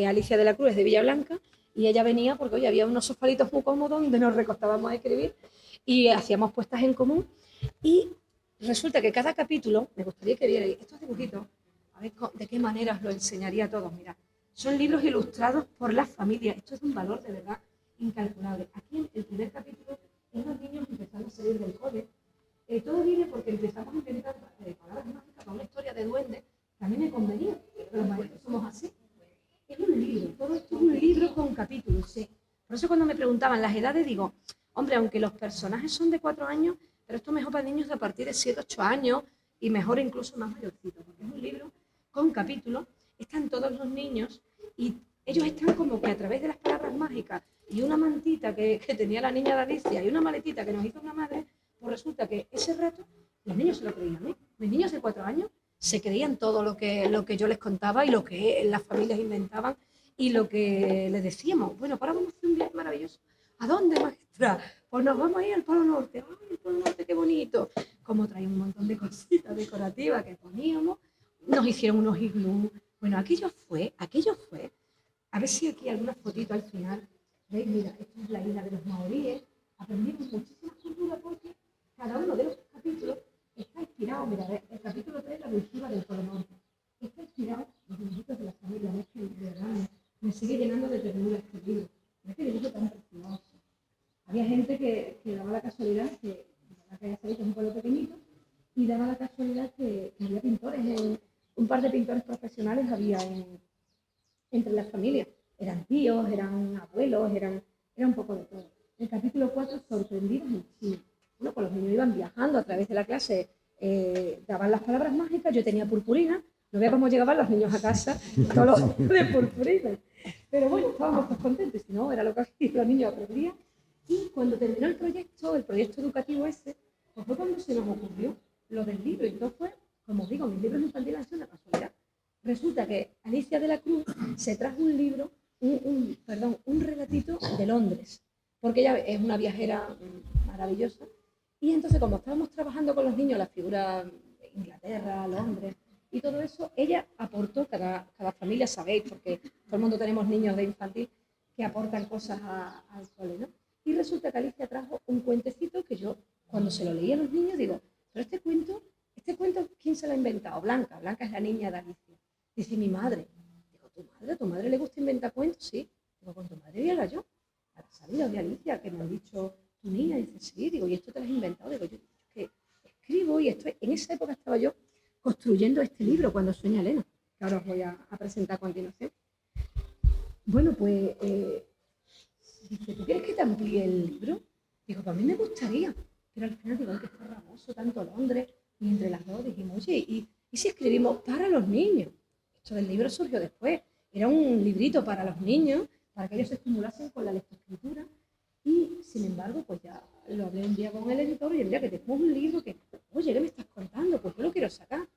Alicia de la Cruz es de Villablanca y ella venía porque hoy había unos sofalitos muy cómodos donde nos recostábamos a escribir y hacíamos puestas en común. Y resulta que cada capítulo, me gustaría que vierais estos dibujitos, a ver de qué manera os lo enseñaría a todos. Mira, son libros ilustrados por las familias. Esto es un valor de verdad incalculable. Aquí en el primer capítulo es los niños empezando a salir del cole. Todo viene porque empezamos a inventar palabras mágicas para una historia de duendes que a mí me convenía, pero los maestros somos así. Es un libro, todo esto es un libro con capítulos, sí. Por eso cuando me preguntaban las edades digo, hombre, aunque los personajes son de 4 años, pero esto es mejor para niños de a partir de 7, 8 años y mejor incluso más mayorcitos, porque es un libro con capítulos, están todos los niños y ellos están como que a través de las palabras mágicas y una mantita que tenía la niña de Alicia y una maletita que nos hizo una madre, pues resulta que ese rato los niños se lo creían, ¿eh? Mis niños de 4 años se creían todo lo que yo les contaba y lo que las familias inventaban y lo que les decíamos. Bueno, ahora vamos a hacer un viaje maravilloso. ¿A dónde, maestra? Pues nos vamos a ir al Polo Norte. ¡Ay, el Polo Norte, qué bonito! Como traía un montón de cositas decorativas que poníamos, nos hicieron unos iglús. Bueno, aquello fue. A ver si aquí hay algunas fotitos al final. ¿Veis? Mira, esta es la isla de los maoríes. Aprendimos muchísimas culturas porque cada uno de los capítulos está inspirado. Mira, el capítulo 3, la cultura del Polo Norte. Está inspirado en los dibujitos de la familia. Es que de verdad me sigue llenando de ternura este libro. Es que dibujo tan precioso. Había gente que daba la casualidad que ya sabéis que es un pueblo pequeñito, y daba la casualidad que había pintores, un par de pintores profesionales había entre las familias. Eran tíos, eran abuelos, era un poco de todo. El capítulo 4, sorprendidos en China. Bueno, pues los niños iban viajando a través de la clase, daban las palabras mágicas, yo tenía purpurina, no veía cómo llegaban los niños a casa todos los de purpurina. Pero bueno, estábamos pues contentos, si no, era lo que los niños aprendían. Y cuando terminó el proyecto educativo ese, pues fue cuando se nos ocurrió lo del libro. Y entonces fue, como os digo, mis libros infantiles han sido una casualidad. Resulta que Alicia de la Cruz se trajo un libro, un relatito de Londres, porque ella es una viajera maravillosa. Y entonces, como estábamos trabajando con los niños, las figuras de Inglaterra, Londres y todo eso, ella aportó, cada familia sabéis, porque todo el mundo tenemos niños de infantil que aportan cosas al cole, ¿no? Y resulta que Alicia trajo un cuentecito que yo, cuando se lo leía a los niños, digo, pero este cuento, ¿quién se lo ha inventado? Blanca es la niña de Alicia. Dice, mi madre. Digo, ¿a tu madre le gusta inventar cuentos? Sí. Digo, con tu madre y era yo. A las sabidas de Alicia, que me han dicho tu niña. Dice, sí. Digo, ¿y esto te lo has inventado? Digo, yo que escribo y en esa época estaba yo construyendo este libro cuando sueña Elena, que ahora os voy a presentar a continuación. Bueno, pues... dice, ¿tú quieres que te amplíe el libro? Digo, para mí me gustaría. Pero al final digo, que está ramoso, tanto Londres. Y entre las dos dijimos, oye, ¿y si escribimos para los niños? Esto del libro surgió después. Era un librito para los niños, para que ellos se estimulasen con la lectoescritura. Y, sin embargo, pues ya lo hablé un día con el editor y mira que te pongo un libro que, oye, ¿qué me estás contando? Pues yo lo quiero sacar.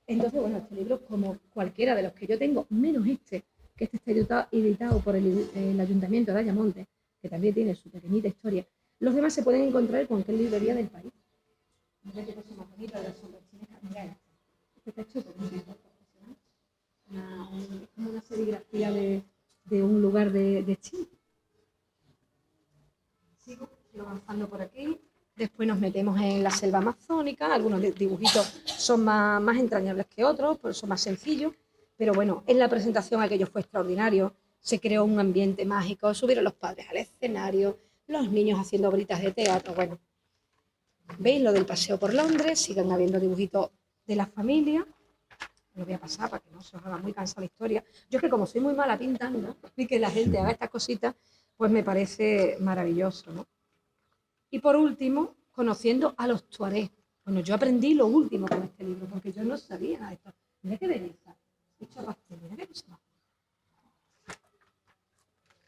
Entonces, bueno, este libro, como cualquiera de los que yo tengo, menos este, que este está editado por el Ayuntamiento de Ayamonte, que también tiene su pequeñita historia, los demás se pueden encontrar en cualquier librería del país. Mira qué cosa más bonita de las sombras chinescas. Mira esto. Este está hecho por un pintor profesional. Es como una serigrafía de un lugar de China. Sigo avanzando por aquí. Después nos metemos en la selva amazónica. Algunos dibujitos son más entrañables que otros, pues son más sencillos. Pero bueno, en la presentación aquello fue extraordinario. Se creó un ambiente mágico, subieron los padres al escenario, los niños haciendo obritas de teatro. Bueno, ¿veis lo del paseo por Londres? Siguen habiendo dibujitos de la familia. Lo voy a pasar para que no se os haga muy cansada la historia. Yo es que como soy muy mala pintando y que la gente haga estas cositas, pues me parece maravilloso, ¿no? Y por último, conociendo a los tuareg. Bueno, yo aprendí lo último con este libro, porque yo no sabía esto. Mira qué belleza. Hecho a pastel, mira qué cosa más.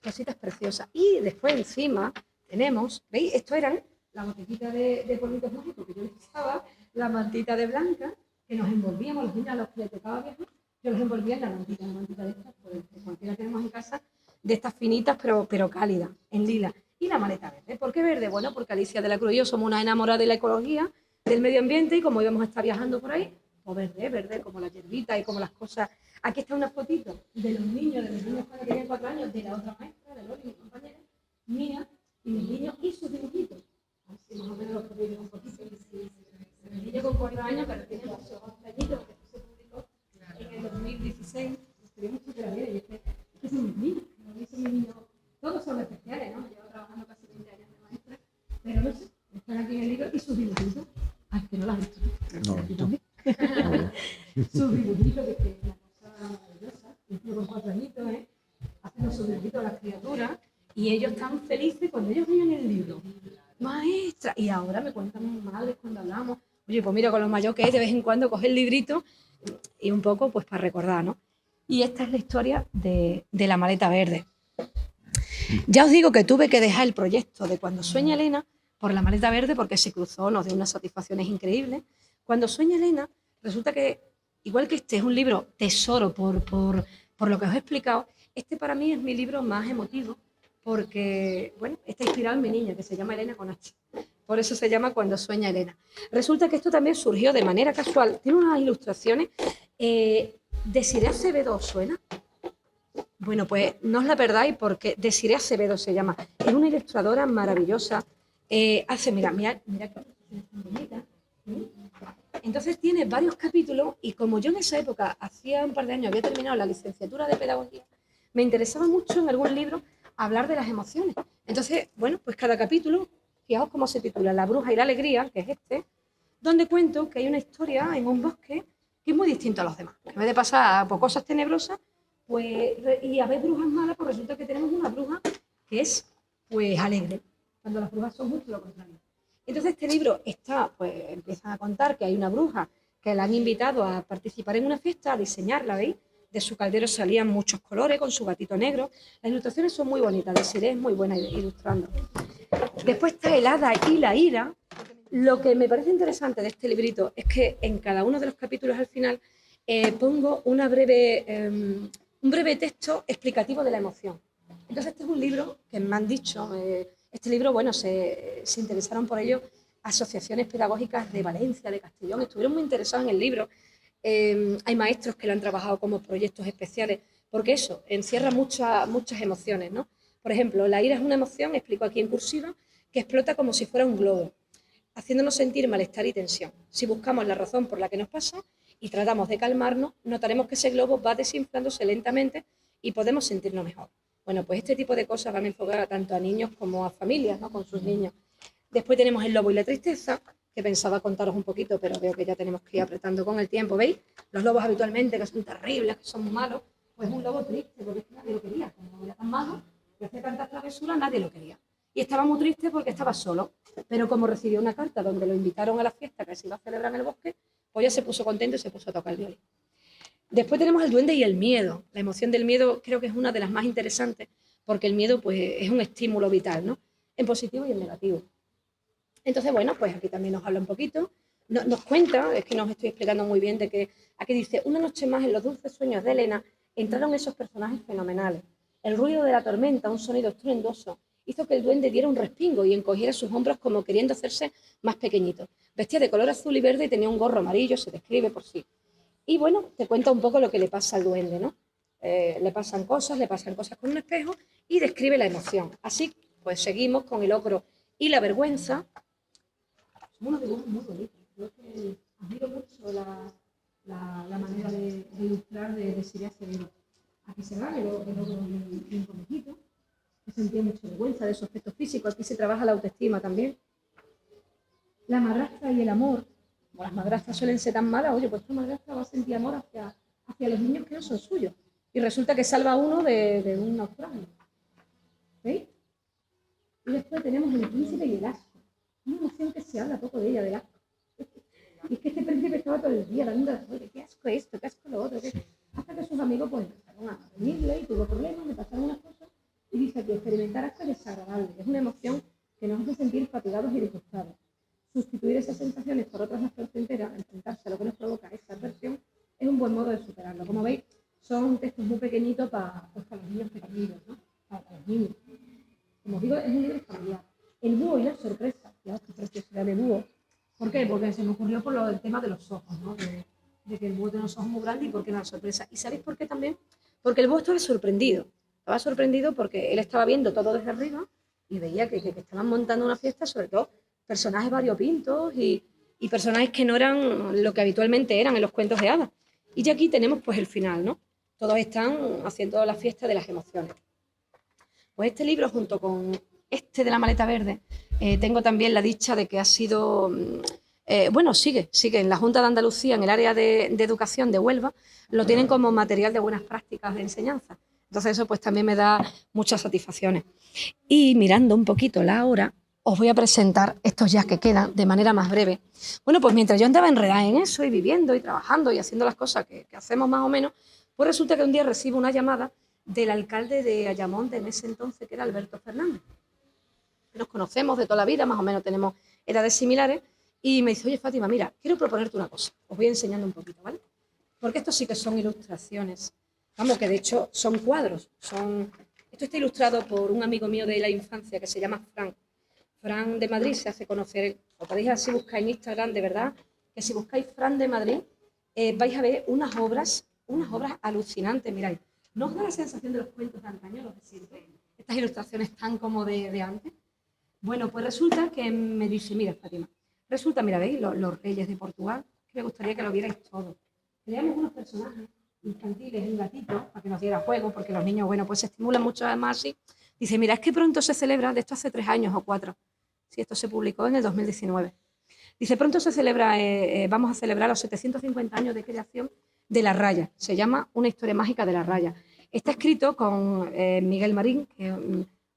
Cositas preciosas. Y después encima tenemos, ¿veis? Esto eran la botellita de polvitos mágicos que yo les echaba, la mantita de blanca, que nos envolvíamos, los niños a los que les tocaba viajar, yo los envolvía en la mantita de estas, pues cualquiera tenemos en casa, de estas finitas pero cálidas, en lila. Y la maleta verde. ¿Por qué verde? Bueno, porque Alicia de la Cruz y yo somos una enamorada de la ecología, del medio ambiente, y como íbamos a estar viajando por ahí, pues verde, como la hierbita y como las cosas. Aquí está una fotito de los niños cuando tenían 4 años, de la otra maestra, de Loli, mi compañera, mía, y mis niños y sus dibujitos. Así más o menos lo podéis ver un poquito. El niño con 4 años, pero tiene los ojos trañitos, que se publicó en el 2016. Estuvimos súper bien, y es que son mis niños, son mis niños. Todos son especiales, ¿no? Llevo trabajando casi 20 años de maestra, pero no sé, están aquí en el libro y sus dibujitos. Ay, que no las has visto. No. Sus dibujitos, que es una cosa maravillosa. Yo con 4 añitos, haciendo sus dibujitos a las criaturas, y ellos están felices cuando ellos veían el libro. Maestra, y ahora me cuentan mis madres cuando hablamos. Oye, pues mira, con lo mayor que es, de vez en cuando coge el librito y un poco pues para recordar, ¿no? Y esta es la historia de la maleta verde. Ya os digo que tuve que dejar el proyecto de Cuando sueña Elena por la maleta verde porque se cruzó, nos dio unas satisfacciones increíbles. Cuando sueña Elena, resulta que, igual que este es un libro tesoro por lo que os he explicado, este para mí es mi libro más emotivo porque, bueno, está inspirado en mi niña, que se llama Elena con H. Por eso se llama Cuando sueña Elena. Resulta que esto también surgió de manera casual. Tiene unas ilustraciones. Desiree Acevedo, ¿os suena? Bueno, pues no os la perdáis porque Desiree Acevedo se llama. Es una ilustradora maravillosa. Mira qué bonita. Entonces tiene varios capítulos y como yo en esa época, hacía un par de años, había terminado la licenciatura de pedagogía, me interesaba mucho en algún libro hablar de las emociones. Entonces, bueno, pues cada capítulo, fijaos cómo se titula, La bruja y la alegría, que es este, donde cuento que hay una historia en un bosque que es muy distinto a los demás. En vez de pasar por cosas tenebrosas, pues, y a ver brujas malas, pues resulta que tenemos una bruja que es, pues, alegre, cuando las brujas son justo lo contrario. Entonces este libro empiezan a contar que hay una bruja que la han invitado a participar en una fiesta, a diseñarla, ¿veis? De su caldero salían muchos colores con su gatito negro. Las ilustraciones son muy bonitas, Desiree es muy buena ilustrando. Después está el hada y la ira. Lo que me parece interesante de este librito es que en cada uno de los capítulos al final pongo un breve texto explicativo de la emoción. Entonces este es un libro que me han dicho, este libro, bueno, se interesaron por ello asociaciones pedagógicas de Valencia, de Castellón, estuvieron muy interesados en el libro. Hay maestros que lo han trabajado como proyectos especiales, porque eso encierra muchas emociones, ¿no? Por ejemplo, la ira es una emoción, explico aquí en cursiva, que explota como si fuera un globo, haciéndonos sentir malestar y tensión. Si buscamos la razón por la que nos pasa y tratamos de calmarnos, notaremos que ese globo va desinflándose lentamente y podemos sentirnos mejor. Bueno, pues este tipo de cosas van enfocadas tanto a niños como a familias, ¿no? Con sus niños. Después tenemos el lobo y la tristeza, que pensaba contaros un poquito, pero veo que ya tenemos que ir apretando con el tiempo, ¿veis? Los lobos habitualmente, que son terribles, que son muy malos, pues un lobo triste, porque nadie lo quería. Como era tan malo, que hacía tantas travesuras, nadie lo quería. Y estaba muy triste porque estaba solo, pero como recibió una carta donde lo invitaron a la fiesta que se iba a celebrar en el bosque, pues ya se puso contento y se puso a tocar el violín. Después tenemos el duende y el miedo. La emoción del miedo creo que es una de las más interesantes, porque el miedo pues, es un estímulo vital, ¿no? en positivo y en negativo. Entonces, bueno, pues aquí también nos habla un poquito, nos cuenta, es que nos estoy explicando muy bien, de que aquí dice: una noche más en los dulces sueños de Elena entraron esos personajes fenomenales. El ruido de la tormenta, un sonido estruendoso, hizo que el duende diera un respingo y encogiera sus hombros como queriendo hacerse más pequeñito. Vestía de color azul y verde y tenía un gorro amarillo, se describe por sí. Y bueno, te cuenta un poco lo que le pasa al duende, ¿no? Le pasan cosas con un espejo y describe la emoción. Así, pues seguimos con el ogro y la vergüenza. Son unos dibujos muy bonitos. Creo que admiro mucho la manera de ilustrar de Siria Acevedo. Aquí se va el ogro y un conejito, que sentía mucha vergüenza de su aspecto físico. Aquí se trabaja la autoestima también. La madrastra y el amor. Como las madrastras suelen ser tan malas, oye, pues esta madrastra va a sentir amor hacia los niños que no son suyos. Y resulta que salva a uno de un naufragio. ¿Veis? Y después tenemos el príncipe y el asco. Una emoción que se habla poco de ella, del asco. Y es que este príncipe estaba todo el día dando, oye, qué asco esto, qué asco lo otro. Hasta que sus amigos pues empezaron a venirle y tuvo problemas, le pasaron unas cosas. Y dice que experimentar asco es desagradable. Es una emoción que nos hace sentir fatigados y disgustados. Sustituir esas sensaciones por otras más placenteras, enfrentarse a lo que nos provoca esa aversión, es un buen modo de superarlo. Como veis, son textos muy pequeñitos para los niños pequeñitos, ¿no? Para los niños. Como os digo, es un libro familiar. El búho y la sorpresa, fijaos qué preciosidad de búho. ¿Por qué? Porque se me ocurrió por el tema de los ojos, ¿no? De que el búho tiene unos ojos muy grandes y por qué la sorpresa. ¿Y sabéis por qué también? Porque el búho estaba sorprendido. Estaba sorprendido porque él estaba viendo todo desde arriba y veía que estaban montando una fiesta, sobre todo personajes variopintos y personajes que no eran lo que habitualmente eran en los cuentos de hadas. Y ya aquí tenemos pues el final, ¿no? Todos están haciendo la fiesta de las emociones. Pues este libro, junto con este de la maleta verde, tengo también la dicha de que ha sido, sigue en la Junta de Andalucía, en el área de educación de Huelva, lo tienen como material de buenas prácticas de enseñanza. Entonces eso pues también me da muchas satisfacciones. Y mirando un poquito la hora, os voy a presentar estos ya que quedan de manera más breve. Bueno, pues mientras yo andaba enredada en eso y viviendo y trabajando y haciendo las cosas que hacemos más o menos, pues resulta que un día recibo una llamada del alcalde de Ayamonte en ese entonces, que era Alberto Fernández. Nos conocemos de toda la vida, más o menos tenemos edades similares, y me dice: oye, Fátima, mira, quiero proponerte una cosa. Os voy enseñando un poquito, ¿vale? Porque estos sí que son ilustraciones. Vamos, que de hecho son cuadros. Esto está ilustrado por un amigo mío de la infancia que se llama Fran. Fran de Madrid se hace conocer. Lo podéis así buscar en Instagram, de verdad, que si buscáis Fran de Madrid, vais a ver unas obras alucinantes, miráis. ¿No os da la sensación de los cuentos de antaño, los de siempre? Estas ilustraciones tan como de antes. Bueno, pues resulta que me dice: mira, Fátima, mira, ¿veis? Los reyes de Portugal, que me gustaría que lo vierais todos. Creamos unos personajes infantiles, un gatito, para que nos diera juego, porque los niños, bueno, pues se estimulan mucho además así. Dice: mira, es que pronto se celebra, de esto hace 3 años o 4, si esto se publicó en el 2019. Dice: pronto se celebra, vamos a celebrar los 750 años de creación de La Raya. Se llama Una historia mágica de La Raya. Está escrito con Miguel Marín, que es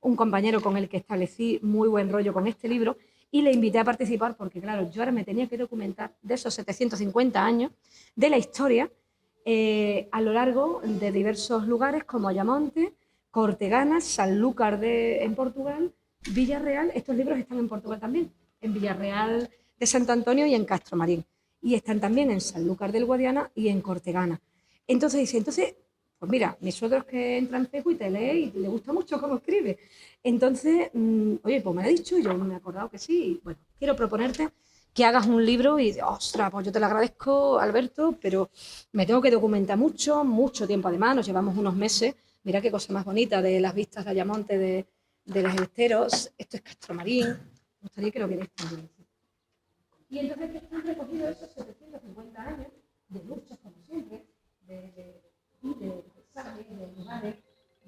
un compañero con el que establecí muy buen rollo con este libro, y le invité a participar porque, claro, yo ahora me tenía que documentar de esos 750 años de la historia a lo largo de diversos lugares como Ayamonte, Cortegana, Sanlúcar en Portugal, Villarreal. Estos libros están en Portugal también, en Villarreal de Sant Antonio y en Castromarín. Y están también en Sanlúcar del Guadiana y en Cortegana. Entonces dice, pues mira, mi suegro es que entra en Facebook y te lee y le gusta mucho cómo escribe. Entonces, oye, pues me lo ha dicho y yo me he acordado que sí. Y bueno, quiero proponerte que hagas un libro y, ostras, pues yo te lo agradezco, Alberto, pero me tengo que documentar mucho tiempo además, nos llevamos unos meses. Mira qué cosa más bonita de las vistas de Ayamonte, de los esteros. Esto es Castromarín. Me gustaría que lo vierais también. Y entonces están recogidos esos 750 años de luchas, como siempre, de paisajes, de lugares,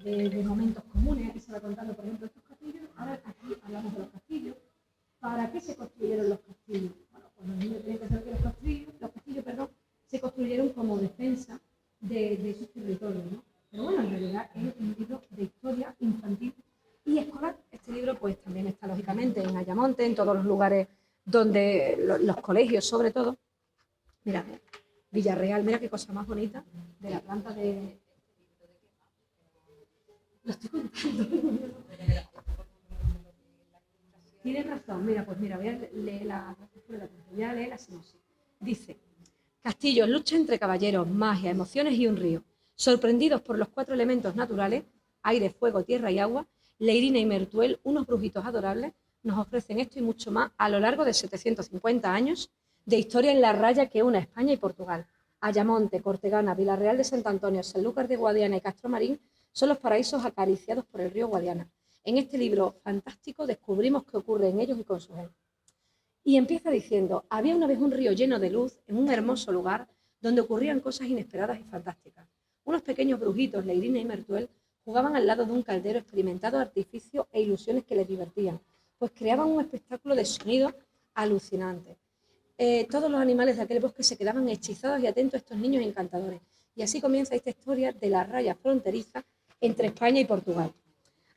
de momentos comunes. Aquí se va contando, por ejemplo, estos castillos. Ahora aquí hablamos de los castillos. ¿Para qué se construyeron los castillos? Bueno, pues los niños tienen que saber que los castillos, se construyeron como defensa de esos territorios, ¿no? Pero bueno, en realidad es un libro de historia infantil y escolar. Este libro pues también está lógicamente en Ayamonte, en todos los lugares donde los colegios sobre todo. Mira, Villarreal, mira qué cosa más bonita de la planta de... Lo estoy contando. Tienes razón, mira, pues mira, voy a leer la sinopsis. Dice: Castillos, lucha entre caballeros, magia, emociones y un río. Sorprendidos por los 4 elementos naturales, aire, fuego, tierra y agua, Leirina y Mertuel, unos brujitos adorables, nos ofrecen esto y mucho más a lo largo de 750 años de historia en la raya que une España y Portugal. Ayamonte, Cortegana, Vilarreal de Sant Antonio, Sanlúcar de Guadiana y Castromarín son los paraísos acariciados por el río Guadiana. En este libro fantástico descubrimos qué ocurre en ellos y con su gente. Y empieza diciendo: había una vez un río lleno de luz en un hermoso lugar donde ocurrían cosas inesperadas y fantásticas. Unos pequeños brujitos, Leirina y Mertuel, jugaban al lado de un caldero experimentando artificios e ilusiones que les divertían, pues creaban un espectáculo de sonido alucinante. Todos los animales de aquel bosque se quedaban hechizados y atentos a estos niños encantadores. Y así comienza esta historia de la raya fronteriza entre España y Portugal.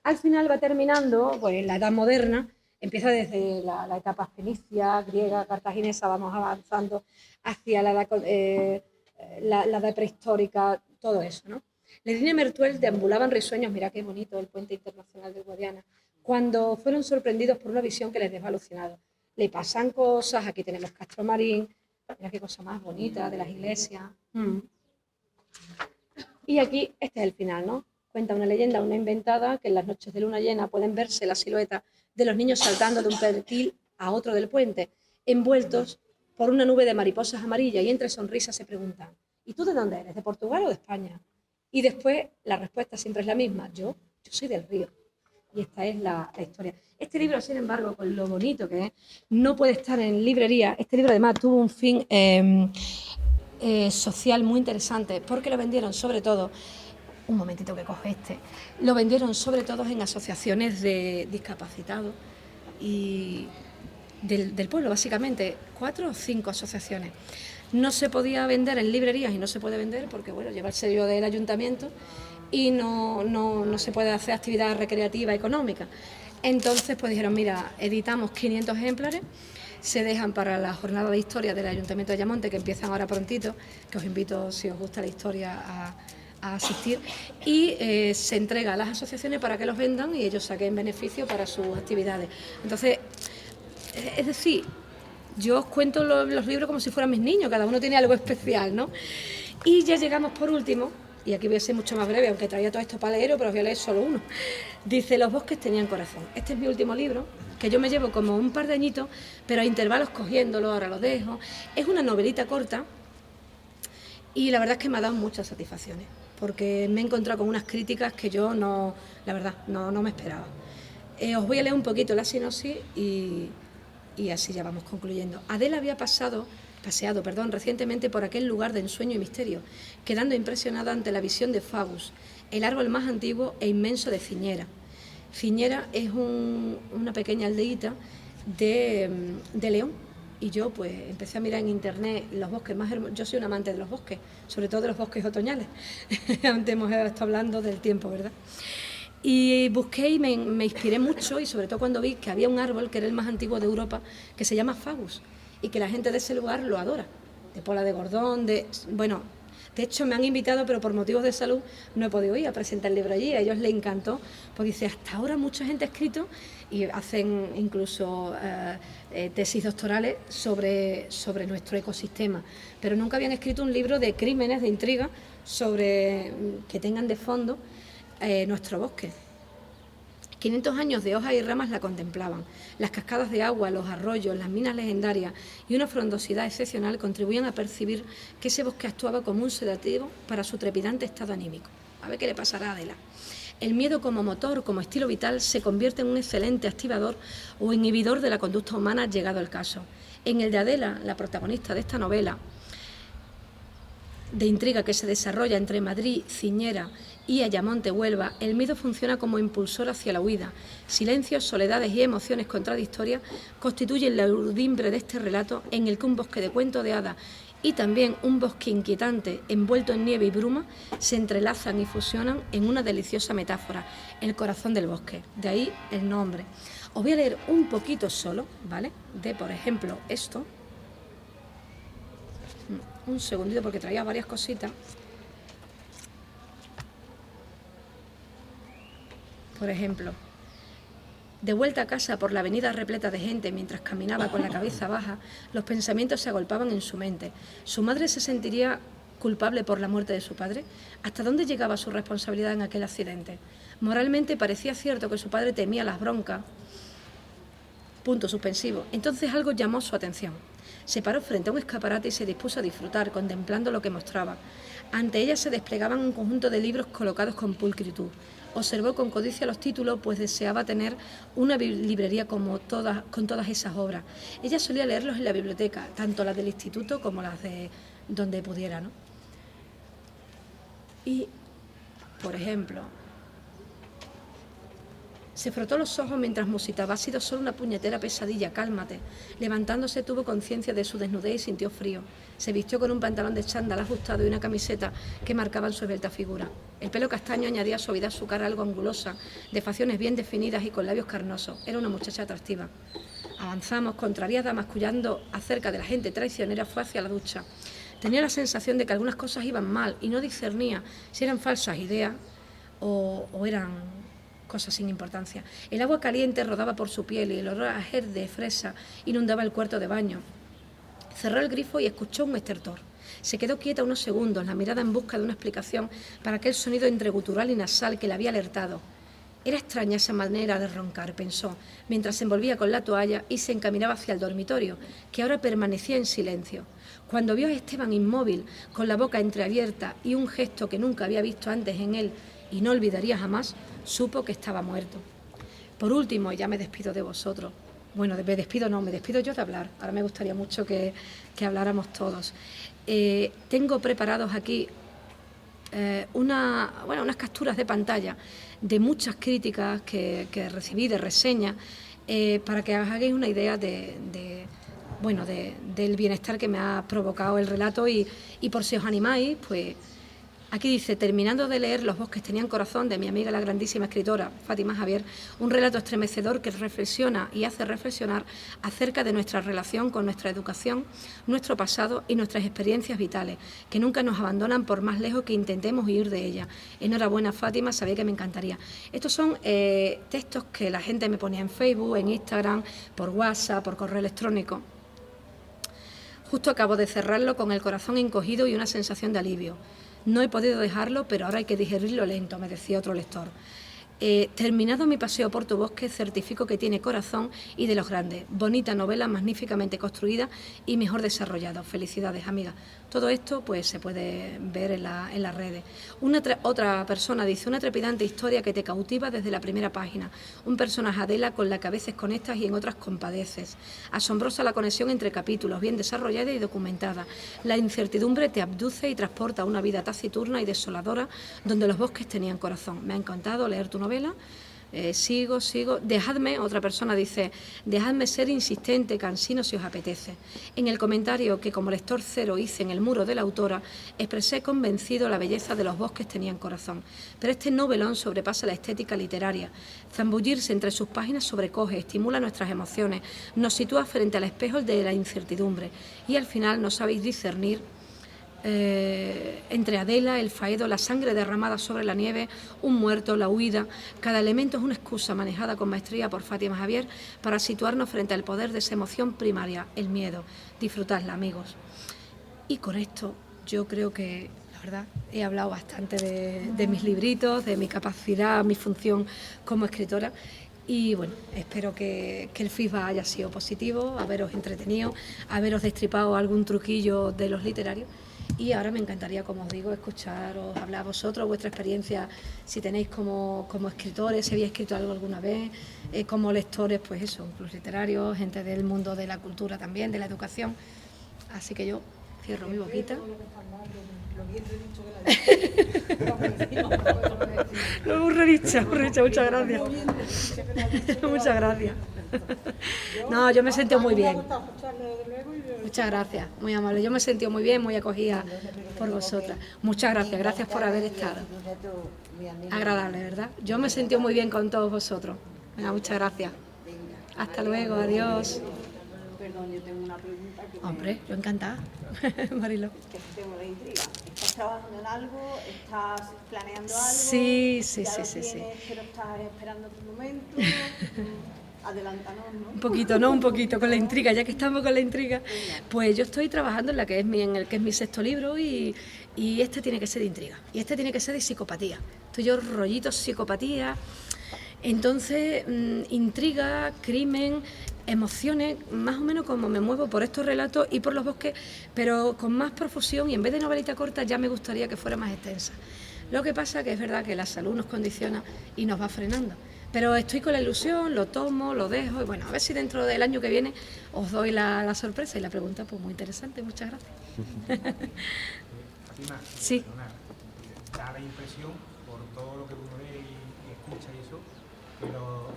Al final va terminando, pues en la Edad Moderna, empieza desde la etapa fenicia, griega, cartaginesa, vamos avanzando hacia la edad prehistórica, todo eso, ¿no? Leirina y Mertuel deambulaban risueños, mira qué bonito el puente internacional de Guadiana, cuando fueron sorprendidos por una visión que les dejó alucinados. Le pasan cosas, aquí tenemos Castromarín, mira qué cosa más bonita de las iglesias. Y aquí este es el final, ¿no? Cuenta una leyenda, una inventada, que en las noches de luna llena pueden verse la silueta de los niños saltando de un pertil a otro del puente, envueltos por una nube de mariposas amarillas, y entre sonrisas se preguntan: ¿y tú de dónde eres? ¿De Portugal o de España? Y después la respuesta siempre es la misma: yo soy del río. Y esta es la historia. Este libro, sin embargo, con lo bonito que es, no puede estar en librería. Este libro además tuvo un fin social muy interesante, porque lo vendieron sobre todo, un momentito que coge lo vendieron sobre todo en asociaciones de discapacitados y del pueblo, básicamente, 4 o 5 asociaciones. No se podía vender en librerías y no se puede vender porque, bueno, lleva el sello del ayuntamiento y no se puede hacer actividad recreativa económica. Entonces, pues dijeron: mira, editamos 500 ejemplares, se dejan para la jornada de historia del Ayuntamiento de Ayamonte, que empiezan ahora prontito, que os invito, si os gusta la historia, a asistir, y se entrega a las asociaciones para que los vendan y ellos saquen beneficio para sus actividades. Entonces, es decir, yo os cuento los libros como si fueran mis niños, cada uno tiene algo especial, ¿no? Y ya llegamos por último, y aquí voy a ser mucho más breve, aunque traía todo esto para leer, pero os voy a leer solo uno. Dice: los bosques tenían corazón. Este es mi último libro, que yo me llevo como un par de añitos, pero a intervalos cogiéndolo, ahora lo dejo. Es una novelita corta y la verdad es que me ha dado muchas satisfacciones, porque me he encontrado con unas críticas que yo no me esperaba. Os voy a leer un poquito la sinopsis y así ya vamos concluyendo. Adela había paseado recientemente por aquel lugar de ensueño y misterio, quedando impresionada ante la visión de Fagus, el árbol más antiguo e inmenso de Ciñera. Ciñera es una pequeña aldeíta de León, y yo pues empecé a mirar en internet los bosques más hermosos. Yo soy un amante de los bosques, sobre todo de los bosques otoñales. Antes hemos estado hablando del tiempo, ¿verdad? Y busqué y me inspiré mucho, y sobre todo cuando vi que había un árbol que era el más antiguo de Europa, que se llama Fagus, y que la gente de ese lugar lo adora. De Pola de Gordón, de hecho me han invitado, pero por motivos de salud no he podido ir a presentar el libro allí. A ellos les encantó, porque dice: hasta ahora mucha gente ha escrito, y hacen incluso tesis doctorales sobre nuestro ecosistema, pero nunca habían escrito un libro de crímenes, de intrigas, que tengan de fondo nuestro bosque. 500 años de hojas y ramas la contemplaban. Las cascadas de agua, los arroyos, las minas legendarias y una frondosidad excepcional contribuían a percibir que ese bosque actuaba como un sedativo para su trepidante estado anímico. A ver qué le pasará a Adela. El miedo como motor, como estilo vital, se convierte en un excelente activador o inhibidor de la conducta humana, llegado el caso. En el de Adela, la protagonista de esta novela de intriga que se desarrolla entre Madrid, Ciñera y Ayamonte, Huelva, el miedo funciona como impulsor hacia la huida. Silencios, soledades y emociones contradictorias constituyen la urdimbre de este relato, en el que un bosque de cuento de hadas y también un bosque inquietante envuelto en nieve y bruma se entrelazan y fusionan en una deliciosa metáfora: el corazón del bosque, de ahí el nombre. Os voy a leer un poquito solo, ¿vale?, de, por ejemplo, esto. Un segundito, porque traía varias cositas. Por ejemplo, De vuelta a casa por la avenida repleta de gente mientras caminaba con la cabeza baja, los pensamientos se agolpaban en su mente. ¿Su madre se sentiría culpable por la muerte de su padre? ¿Hasta dónde llegaba su responsabilidad en aquel accidente? Moralmente parecía cierto que su padre temía las broncas. Punto suspensivo. Entonces algo llamó su atención. Se paró frente a un escaparate y se dispuso a disfrutar, contemplando lo que mostraba. Ante ella se desplegaban un conjunto de libros colocados con pulcritud. Observó con codicia los títulos, pues deseaba tener una librería con todas esas obras. Ella solía leerlos en la biblioteca, tanto las del instituto como las de donde pudiera, ¿no? Y, por ejemplo, se frotó los ojos mientras musitaba. Ha sido solo una puñetera pesadilla, cálmate. Levantándose tuvo conciencia de su desnudez y sintió frío. Se vistió con un pantalón de chándal ajustado y una camiseta que marcaban su esbelta figura. El pelo castaño añadía suavidad a su cara algo angulosa, de facciones bien definidas y con labios carnosos. Era una muchacha atractiva. Avanzamos, contrariada, mascullando acerca de la gente traicionera, fue hacia la ducha. Tenía la sensación de que algunas cosas iban mal y no discernía si eran falsas ideas o eran cosas sin importancia. El agua caliente rodaba por su piel y el olor a gel de fresa inundaba el cuarto de baño. Cerró el grifo y escuchó un estertor. Se quedó quieta unos segundos, la mirada en busca de una explicación para aquel sonido entre gutural y nasal que la había alertado. Era extraña esa manera de roncar, pensó, mientras se envolvía con la toalla y se encaminaba hacia el dormitorio, que ahora permanecía en silencio. Cuando vio a Esteban inmóvil, con la boca entreabierta y un gesto que nunca había visto antes en él y no olvidaría jamás, supo que estaba muerto. Por último, ya me despido de vosotros. Bueno, me despido yo de hablar. Ahora me gustaría mucho que habláramos todos. Tengo preparados aquí unas capturas de pantalla de muchas críticas que recibí, de reseñas, para que os hagáis una idea del bienestar que me ha provocado el relato y por si os animáis, pues aquí dice: terminando de leer Los bosques tenían corazón, de mi amiga la grandísima escritora Fátima Javier, un relato estremecedor que reflexiona y hace reflexionar acerca de nuestra relación con nuestra educación, nuestro pasado y nuestras experiencias vitales, que nunca nos abandonan por más lejos que intentemos huir de ellas. Enhorabuena, Fátima, sabía que me encantaría. Estos son textos que la gente me ponía en Facebook, en Instagram, por WhatsApp, por correo electrónico. Justo acabo de cerrarlo con el corazón encogido y una sensación de alivio. No he podido dejarlo, pero ahora hay que digerirlo lento, me decía otro lector. Terminado mi paseo por tu bosque, certifico que tiene corazón y de los grandes. Bonita novela, magníficamente construida y mejor desarrollada. Felicidades, amiga. Todo esto pues se puede ver en las redes. Otra persona dice: una trepidante historia que te cautiva desde la primera página. Un personaje, Adela, con la que a veces conectas y en otras compadeces. Asombrosa la conexión entre capítulos, bien desarrollada y documentada. La incertidumbre te abduce y transporta a una vida taciturna y desoladora donde los bosques tenían corazón. Me ha encantado leer tu novela. Sigo. Dejadme, otra persona dice, dejadme ser insistente, cansino si os apetece. En el comentario que como lector cero hice en el muro de la autora, expresé convencido la belleza de Los bosques tenían corazón. Pero este novelón sobrepasa la estética literaria. Zambullirse entre sus páginas sobrecoge, estimula nuestras emociones, nos sitúa frente al espejo de la incertidumbre y al final no sabéis discernir entre Adela, el faedo, la sangre derramada sobre la nieve, un muerto, la huida. Cada elemento es una excusa manejada con maestría por Fátima Javier para situarnos frente al poder de esa emoción primaria, el miedo. Disfrutadla, amigos. Y con esto yo creo que, la verdad, he hablado bastante de mis libritos, de mi capacidad, mi función como escritora. Y bueno, espero que el feedback haya sido positivo, haberos entretenido, haberos destripado algún truquillo de los literarios. Y ahora me encantaría, como os digo, escucharos, hablar a vosotros, vuestra experiencia, si tenéis como escritores, si habéis escrito algo alguna vez, como lectores, pues eso, clubes literarios, gente del mundo de la cultura también, de la educación. Así que yo cierro mi boquita. Lo hemos redicho, muchas gracias. Muchas gracias. No, yo me he sentido muy bien. Muchas gracias, muy amable. Yo me he sentido muy bien, muy acogida por vosotras. Muchas gracias por haber estado. Agradable, ¿verdad? Yo me he sentido muy bien con todos vosotros. Venga, muchas gracias. Hasta luego, adiós. Perdón, yo tengo una pregunta que Hombre, yo encantada, Marilo. que tengo la intriga. ¿Estás trabajando en algo? ¿Estás planeando algo? Sí, sí, ¿Ya sí, lo sí, sí. tienes, pero estás esperando tu momento? Adelántanos, ¿no? Un poquito, ¿no? Un poquito con la intriga, ya que estamos con la intriga. Pues yo estoy trabajando en la que es en el que es mi sexto libro y este tiene que ser de intriga. Y este tiene que ser de psicopatía. Estoy yo rollito psicopatía. Entonces, intriga, crimen, emociones, más o menos como me muevo por estos relatos y por los bosques, pero con más profusión y en vez de novelita corta ya me gustaría que fuera más extensa. Lo que pasa que es verdad que la salud nos condiciona y nos va frenando. Pero estoy con la ilusión, lo tomo, lo dejo y bueno, a ver si dentro del año que viene os doy la sorpresa y la pregunta pues muy interesante, muchas gracias. Fátima, Sí. perdona, da la impresión, por todo lo que uno ve y escucha y eso, que los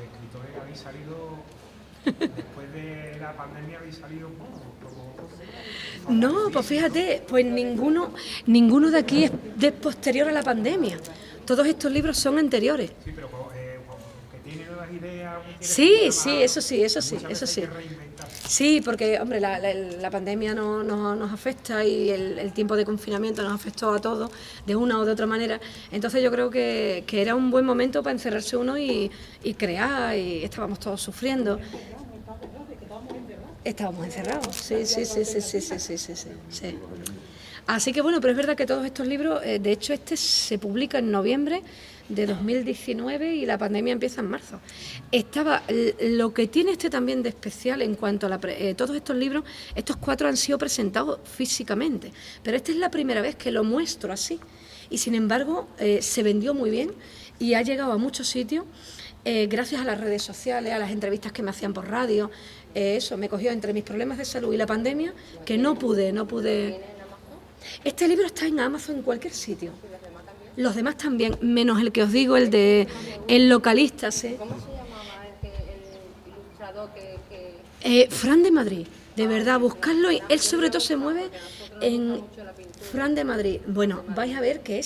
escritores habéis salido, después de la pandemia habéis salido como... No, pues fíjate, pues ninguno de aquí es posterior a la pandemia. Todos estos libros son anteriores. Sí, pero que tiene nuevas ideas... Sí, sí, eso sí, eso sí, muchas eso veces sí. hay que reinventarse. Sí, porque, hombre, la pandemia nos afecta y el tiempo de confinamiento nos afectó a todos de una o de otra manera. Entonces yo creo que era un buen momento para encerrarse uno y crear, y estábamos todos sufriendo. Estábamos encerrados, sí, sí, sí, sí, sí, sí, sí, sí, sí, sí. Así que bueno, pero es verdad que todos estos libros, de hecho este se publica en noviembre de 2019 y la pandemia empieza en marzo. Lo que tiene este también de especial en cuanto a todos estos libros, estos 4 han sido presentados físicamente, pero esta es la primera vez que lo muestro así y sin embargo se vendió muy bien y ha llegado a muchos sitios gracias a las redes sociales, a las entrevistas que me hacían por radio. Eso me cogió entre mis problemas de salud y la pandemia que no pude. Este libro está en Amazon en cualquier sitio. Los demás también, menos el que os digo, el de El Localista, ¿sí? ¿Cómo se llamaba el ilustrador que... Fran de Madrid, de verdad, buscarlo. Él sobre todo se mueve en Fran de Madrid. Bueno, vais a ver que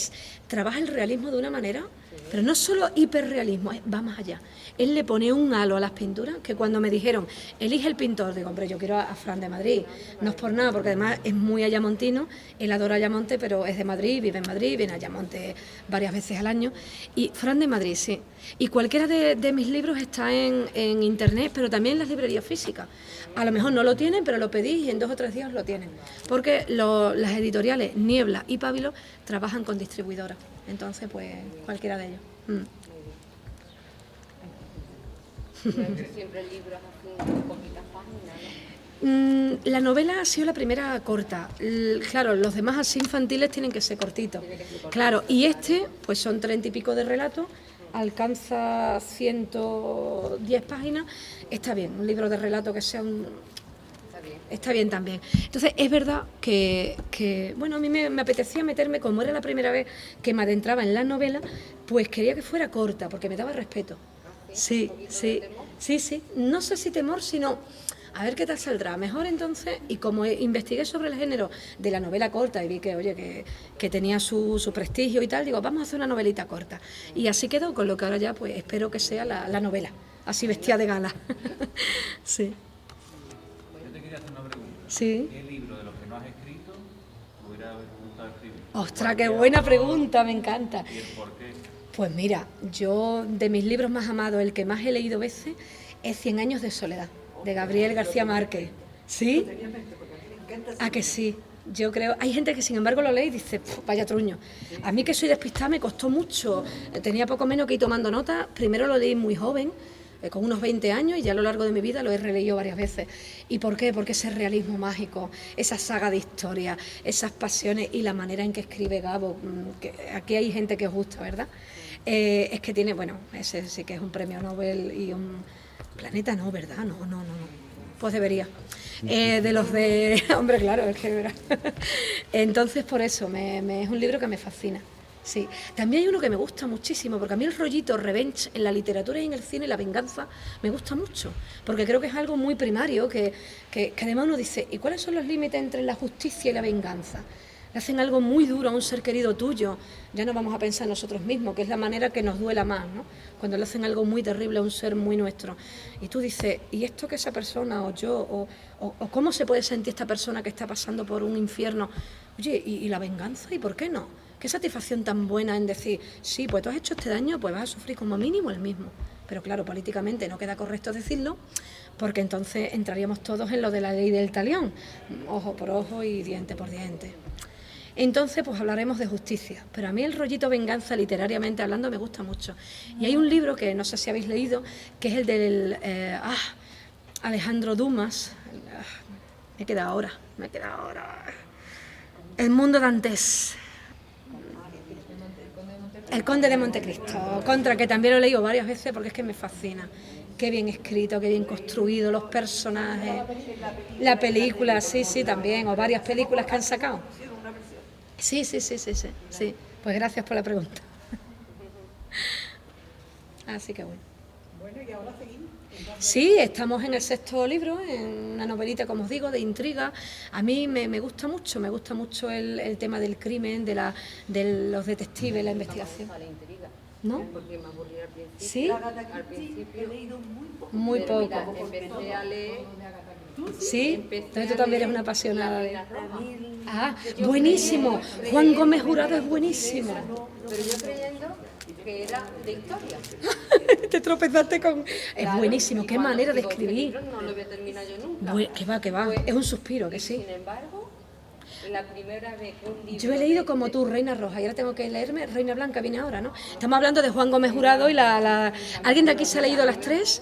trabaja el realismo de una manera, pero no solo hiperrealismo, va más allá. Él le pone un halo a las pinturas que cuando me dijeron, elige el pintor, digo, hombre, yo quiero a Fran de Madrid. No es por nada, porque además es muy ayamontino, él adora Ayamonte, pero es de Madrid, vive en Madrid, viene a Ayamonte varias veces al año. Y Fran de Madrid, sí. Y cualquiera de mis libros está en internet, pero también en las librerías físicas. A lo mejor no lo tienen, pero lo pedís y en 2 o 3 días lo tienen. Porque las editoriales Niebla y Pábilo trabajan con distribuidoras. Entonces, pues, cualquiera de ellos. Siempre libros así, poquitas páginas, ¿no? La novela ha sido la primera corta. Claro, los demás así infantiles tienen que ser cortitos. Claro, y pues son 30 y pico de relatos, alcanza 110 páginas. Está bien, un libro de relato que sea Está bien también. Entonces, es verdad que bueno, a mí me apetecía meterme, como era la primera vez que me adentraba en la novela, pues quería que fuera corta, porque me daba respeto. Sí, sí, sí, sí. No sé si temor, sino a ver qué tal saldrá. Mejor entonces, y como investigué sobre el género de la novela corta y vi que, oye, que tenía su prestigio y tal, digo, vamos a hacer una novelita corta. Y así quedó, con lo que ahora ya pues espero que sea la novela, así vestida de gala. Sí. Yo te quería hacer una pregunta. Sí. ¿Qué libro de los que no has escrito te hubiera gustado escribir? Ostras, qué buena pregunta, me encanta. ¿Y el por qué? Pues mira, yo de mis libros más amados, el que más he leído veces es 100 años de soledad, de Gabriel García Márquez. ¿Sí? ¿A que sí? Yo creo, hay gente que sin embargo lo lee y dice, vaya truño. A mí que soy despistada me costó mucho, tenía poco menos que ir tomando notas, primero lo leí muy joven, con unos 20 años, y ya a lo largo de mi vida lo he releído varias veces. ¿Y por qué? Porque ese realismo mágico, esa saga de historia, esas pasiones y la manera en que escribe Gabo, que aquí hay gente que os gusta, ¿verdad? Es que tiene, bueno, ese sí que es un premio Nobel y un planeta, no, ¿verdad? No. Pues debería. De los de... Hombre, claro, es que verás. Entonces, por eso, es un libro que me fascina. Sí, también hay uno que me gusta muchísimo, porque a mí el rollito revenge en la literatura y en el cine, la venganza, me gusta mucho, porque creo que es algo muy primario, que además uno dice, ¿y cuáles son los límites entre la justicia y la venganza? le hacen algo muy duro a un ser querido tuyo, ya no vamos a pensar en nosotros mismos, que es la manera que nos duela más, ¿no? Cuando le hacen algo muy terrible a un ser muy nuestro. Y tú dices, ¿y esto que esa persona o yo, o cómo se puede sentir esta persona que está pasando por un infierno? Oye, ¿y la venganza? ¿Y por qué no? Qué satisfacción tan buena en decir, sí, pues tú has hecho este daño, pues vas a sufrir como mínimo el mismo. Pero claro, políticamente no queda correcto decirlo, porque entonces entraríamos todos en lo de la ley del talión, ojo por ojo y diente por diente. Entonces, pues hablaremos de justicia, pero a mí el rollito venganza, literariamente hablando, me gusta mucho. Y hay un libro que no sé si habéis leído, que es el del Alejandro Dumas, me queda ahora, El mundo dantés. El Conde de Montecristo, contra que también lo he leído varias veces porque es que me fascina. Qué bien escrito, qué bien construido, los personajes, la película, sí, también, o varias películas que han sacado. Sí. Pues gracias por la pregunta. Así que bueno. Bueno, y ahora seguimos. Sí, estamos en el 6.º libro, en una novelita, como os digo, de intriga. A mí me gusta mucho el tema del crimen, de los detectives, la investigación. La intriga. ¿No? Porque me aburría al principio. ¿Sí? Al principio. He leído muy poco. Muy Pero poco. mira, empecé a leer. ¿Sí? Entonces tú también eres una apasionada de... La Roja. Ah, buenísimo. Juan Gómez Jurado es buenísimo. Pero yo creyendo que era de historia. Te tropezaste con... Es Claro, buenísimo, y qué cuando manera de digo, este escribir. libro no lo voy a terminar yo nunca. Que va. Es un suspiro, que sí. Sin embargo, la primera vez que un libro... Yo he leído como tú, Reina Roja, y ahora tengo que leerme Reina Blanca, viene ahora, ¿no? Estamos hablando de Juan Gómez Jurado y ¿Alguien de aquí se ha leído las tres?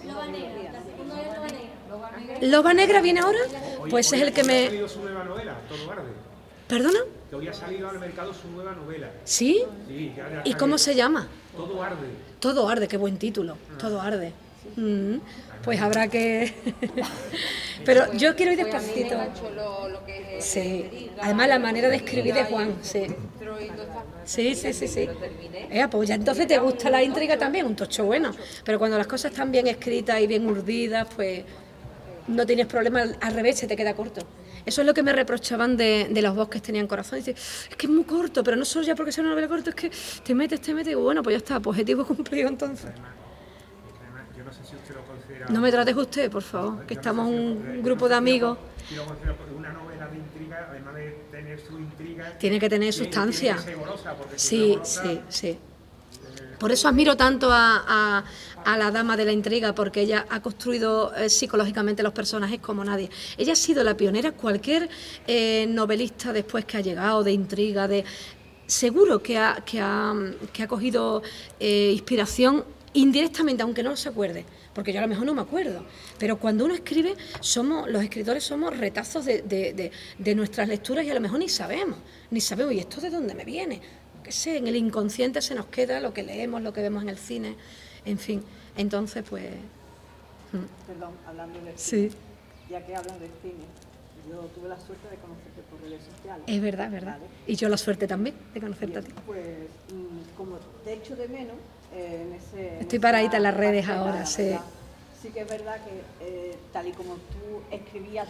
¿Loba Negra viene ahora? Pues es el que Ha me... salido su nueva novela, Todo arde. ¿Perdona? Que hoy ha salido al mercado su nueva novela. ¿Sí? Sí, ya ¿Y cómo se llama? Todo arde. Todo arde, qué buen título. Todo arde. Pues habrá que... Pero yo quiero ir Pues a mí me despacito. enganchó lo que es Sí. intriga, Además la manera de escribir de Juan, sí. dentro y todas estas cosas. Sí. Lo terminé. Pues ya entonces te gusta la intriga también, un tocho bueno. Pero cuando las cosas están bien escritas y bien urdidas, pues no tienes problema, al revés, se te queda corto. Eso es lo que me reprochaban de Los bosques tenían corazón. Dice, es que es muy corto, pero no solo ya porque sea una novela corta, es que te metes. Y digo, bueno, pues ya está, objetivo cumplido entonces. Además, yo no sé si usted lo considera... No me trates usted, por favor, que Yo no estamos sé si un yo grupo no de sé amigos. Si lo considero una novela de intriga, además de tener su intriga... Tiene que tener tiene sustancia. que ser golosa, porque si Sí, no es golosa, sí. Por eso admiro tanto a la dama de la intriga, porque ella ha construido psicológicamente los personajes como nadie. Ella ha sido la pionera, cualquier novelista después que ha llegado de intriga, seguro que ha cogido inspiración indirectamente, aunque no se acuerde, porque yo a lo mejor no me acuerdo, pero cuando uno escribe, los escritores somos retazos de nuestras lecturas y a lo mejor ni sabemos, ¿y esto de dónde me viene? Que sé, en el inconsciente se nos queda lo que leemos, lo que vemos en el cine, en fin. Entonces, pues... Perdón, hablando del Sí, cine, ya que hablas del cine, yo tuve la suerte de conocerte por redes sociales. es verdad. ¿vale? Y yo la suerte también de conocerte a ti. Pues, como te echo de menos, en ese... Estoy paradita en las redes ahora, la sí. verdad. Sí que es verdad que tal y como tú describías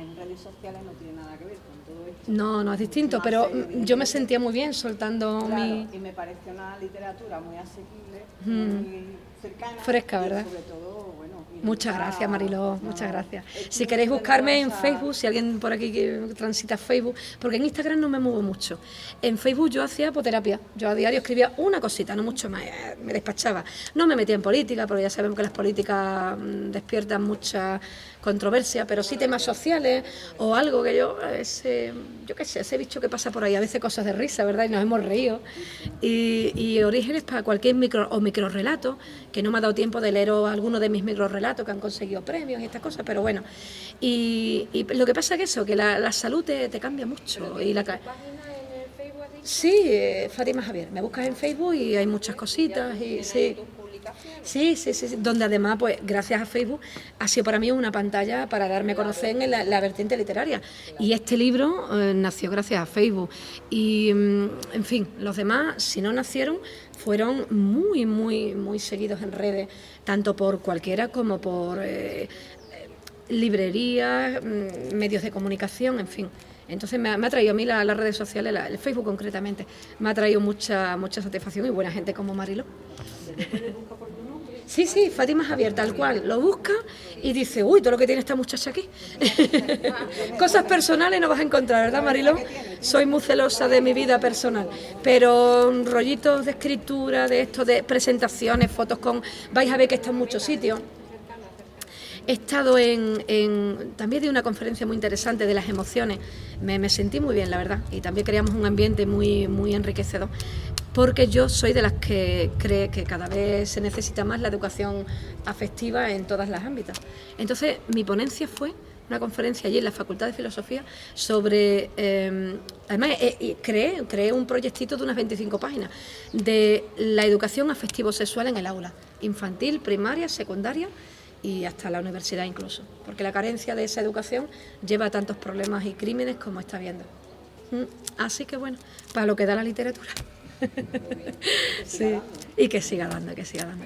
en redes sociales no tiene nada que ver con todo esto. No es distinto, Más pero serio, yo me evidentemente. sentía muy bien soltando Claro, y me pareció una literatura muy asequible, muy cercana. Fresca, y ¿verdad? sobre todo, bueno... Muchas ilustrada, gracias, Mariló, no, muchas gracias. es Si muy queréis buscarme en generosa. Facebook, si alguien por aquí que transita Facebook, porque en Instagram no me muevo mucho. En Facebook yo hacía apoterapia, yo a diario escribía una cosita, no mucho más, me despachaba. No me metía en política, porque ya sabemos que las políticas despiertan mucha controversia, pero sí temas sociales o algo que yo qué sé, ese bicho que pasa por ahí, a veces cosas de risa, ¿verdad? Y nos hemos reído. Y orígenes para cualquier microrelato, que no me ha dado tiempo de leer alguno de mis microrelatos que han conseguido premios y estas cosas, pero bueno. Y lo que pasa es que eso, que la salud te cambia mucho. Y ¿Página en el Facebook has dicho? Sí, Fátima Javier, me buscas en Facebook y hay muchas cositas y sí. ¿Tus publicaciones? Sí, donde además, pues gracias a Facebook, ha sido para mí una pantalla para darme a conocer en la vertiente literaria. Y este libro nació gracias a Facebook. Y, en fin, los demás, si no nacieron, fueron muy seguidos en redes, tanto por cualquiera como por librerías, medios de comunicación, en fin. Entonces me ha traído a mí las redes sociales, el Facebook concretamente, me ha traído mucha satisfacción y buena gente como Mariló. Sí, Fátima Javier, tal cual, lo busca y dice, uy, todo lo que tiene esta muchacha aquí. Cosas personales no vas a encontrar, ¿verdad, Mariló? Soy muy celosa de mi vida personal, pero rollitos de escritura, de esto, de presentaciones, fotos con... vais a ver que está en muchos sitios. He estado también de una conferencia muy interesante de las emociones, me sentí muy bien, la verdad, y también creamos un ambiente muy enriquecedor, porque yo soy de las que cree que cada vez se necesita más la educación afectiva en todos los ámbitos. Entonces, mi ponencia fue una conferencia allí en la Facultad de Filosofía sobre, además creé un proyectito de unas 25 páginas de la educación afectivo-sexual en el aula, infantil, primaria, secundaria y hasta la universidad incluso, porque la carencia de esa educación lleva a tantos problemas y crímenes como está viendo. Así que bueno, para lo que da la literatura. Sí, y que siga dando, que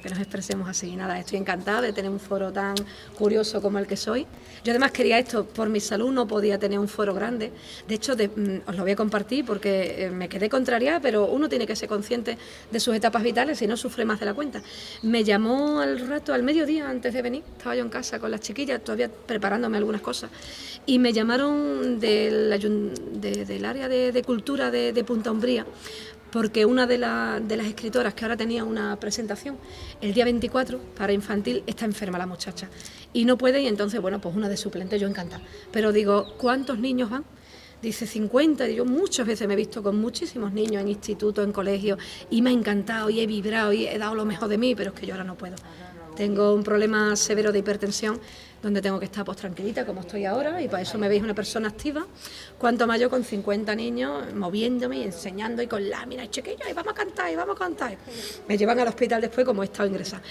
nos expresemos así. Nada, estoy encantada de tener un foro tan curioso como el que soy. Yo además quería esto, por mi salud no podía tener un foro grande. De hecho, os lo voy a compartir porque me quedé contrariada, pero uno tiene que ser consciente de sus etapas vitales, si no sufre más de la cuenta. Me llamó al mediodía antes de venir, estaba yo en casa con las chiquillas, todavía preparándome algunas cosas, y me llamaron del área de cultura de Punta Umbría, porque una de las escritoras que ahora tenía una presentación el día 24 para infantil está enferma la muchacha y no puede, y entonces, bueno, pues una de suplentes, yo encantada. Pero digo, ¿cuántos niños van? Dice 50, y yo muchas veces me he visto con muchísimos niños en institutos, en colegios, y me ha encantado y he vibrado y he dado lo mejor de mí, pero es que yo ahora no puedo. Tengo un problema severo de hipertensión, donde tengo que estar pues tranquilita como estoy ahora, y para eso me veis una persona activa, cuanto más yo con 50 niños moviéndome y enseñando y con láminas, chiquillos, y vamos a cantar. Me llevan al hospital después como he estado ingresada.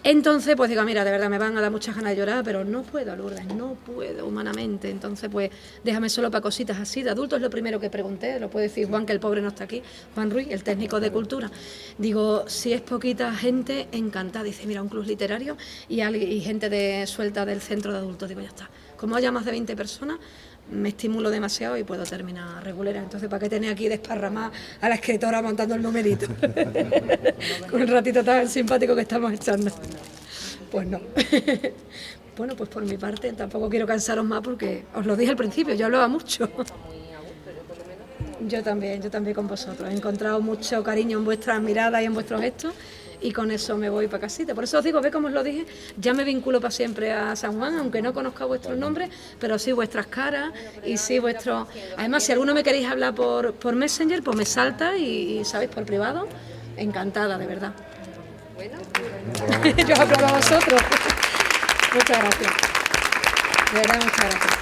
Entonces pues digo, mira, de verdad me van a dar muchas ganas de llorar, pero no puedo, Lourdes, no puedo humanamente. Entonces pues déjame solo para cositas así. De adultos es lo primero que pregunté, lo puede decir Juan, que el pobre no está aquí, Juan Ruiz, el técnico de cultura. Digo, si es poquita gente, encantada. Dice, mira, un club literario y gente suelta del centro de adultos. Digo, ya está. Como haya más de 20 personas, me estimulo demasiado y puedo terminar regulera. Entonces, ¿para qué tener aquí desparramada a la escritora montando el numerito? Con el ratito tan simpático que estamos echando. Pues no. Bueno, pues por mi parte tampoco quiero cansaros más porque os lo dije al principio, yo hablaba mucho. Yo también con vosotros. He encontrado mucho cariño en vuestras miradas y en vuestros gestos, y con eso me voy para casita. Por eso os digo, ve como os lo dije, ya me vinculo para siempre a San Juan, aunque no conozca vuestros nombres, pero sí vuestras caras y sí vuestros... Además, si alguno me queréis hablar por Messenger, pues me salta y sabéis, por privado, encantada, de verdad. Yo os aplaudo a vosotros. Muchas gracias. De verdad, muchas gracias.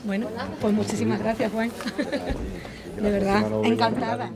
Bueno, pues muchísimas gracias, Juan. De verdad, encantada.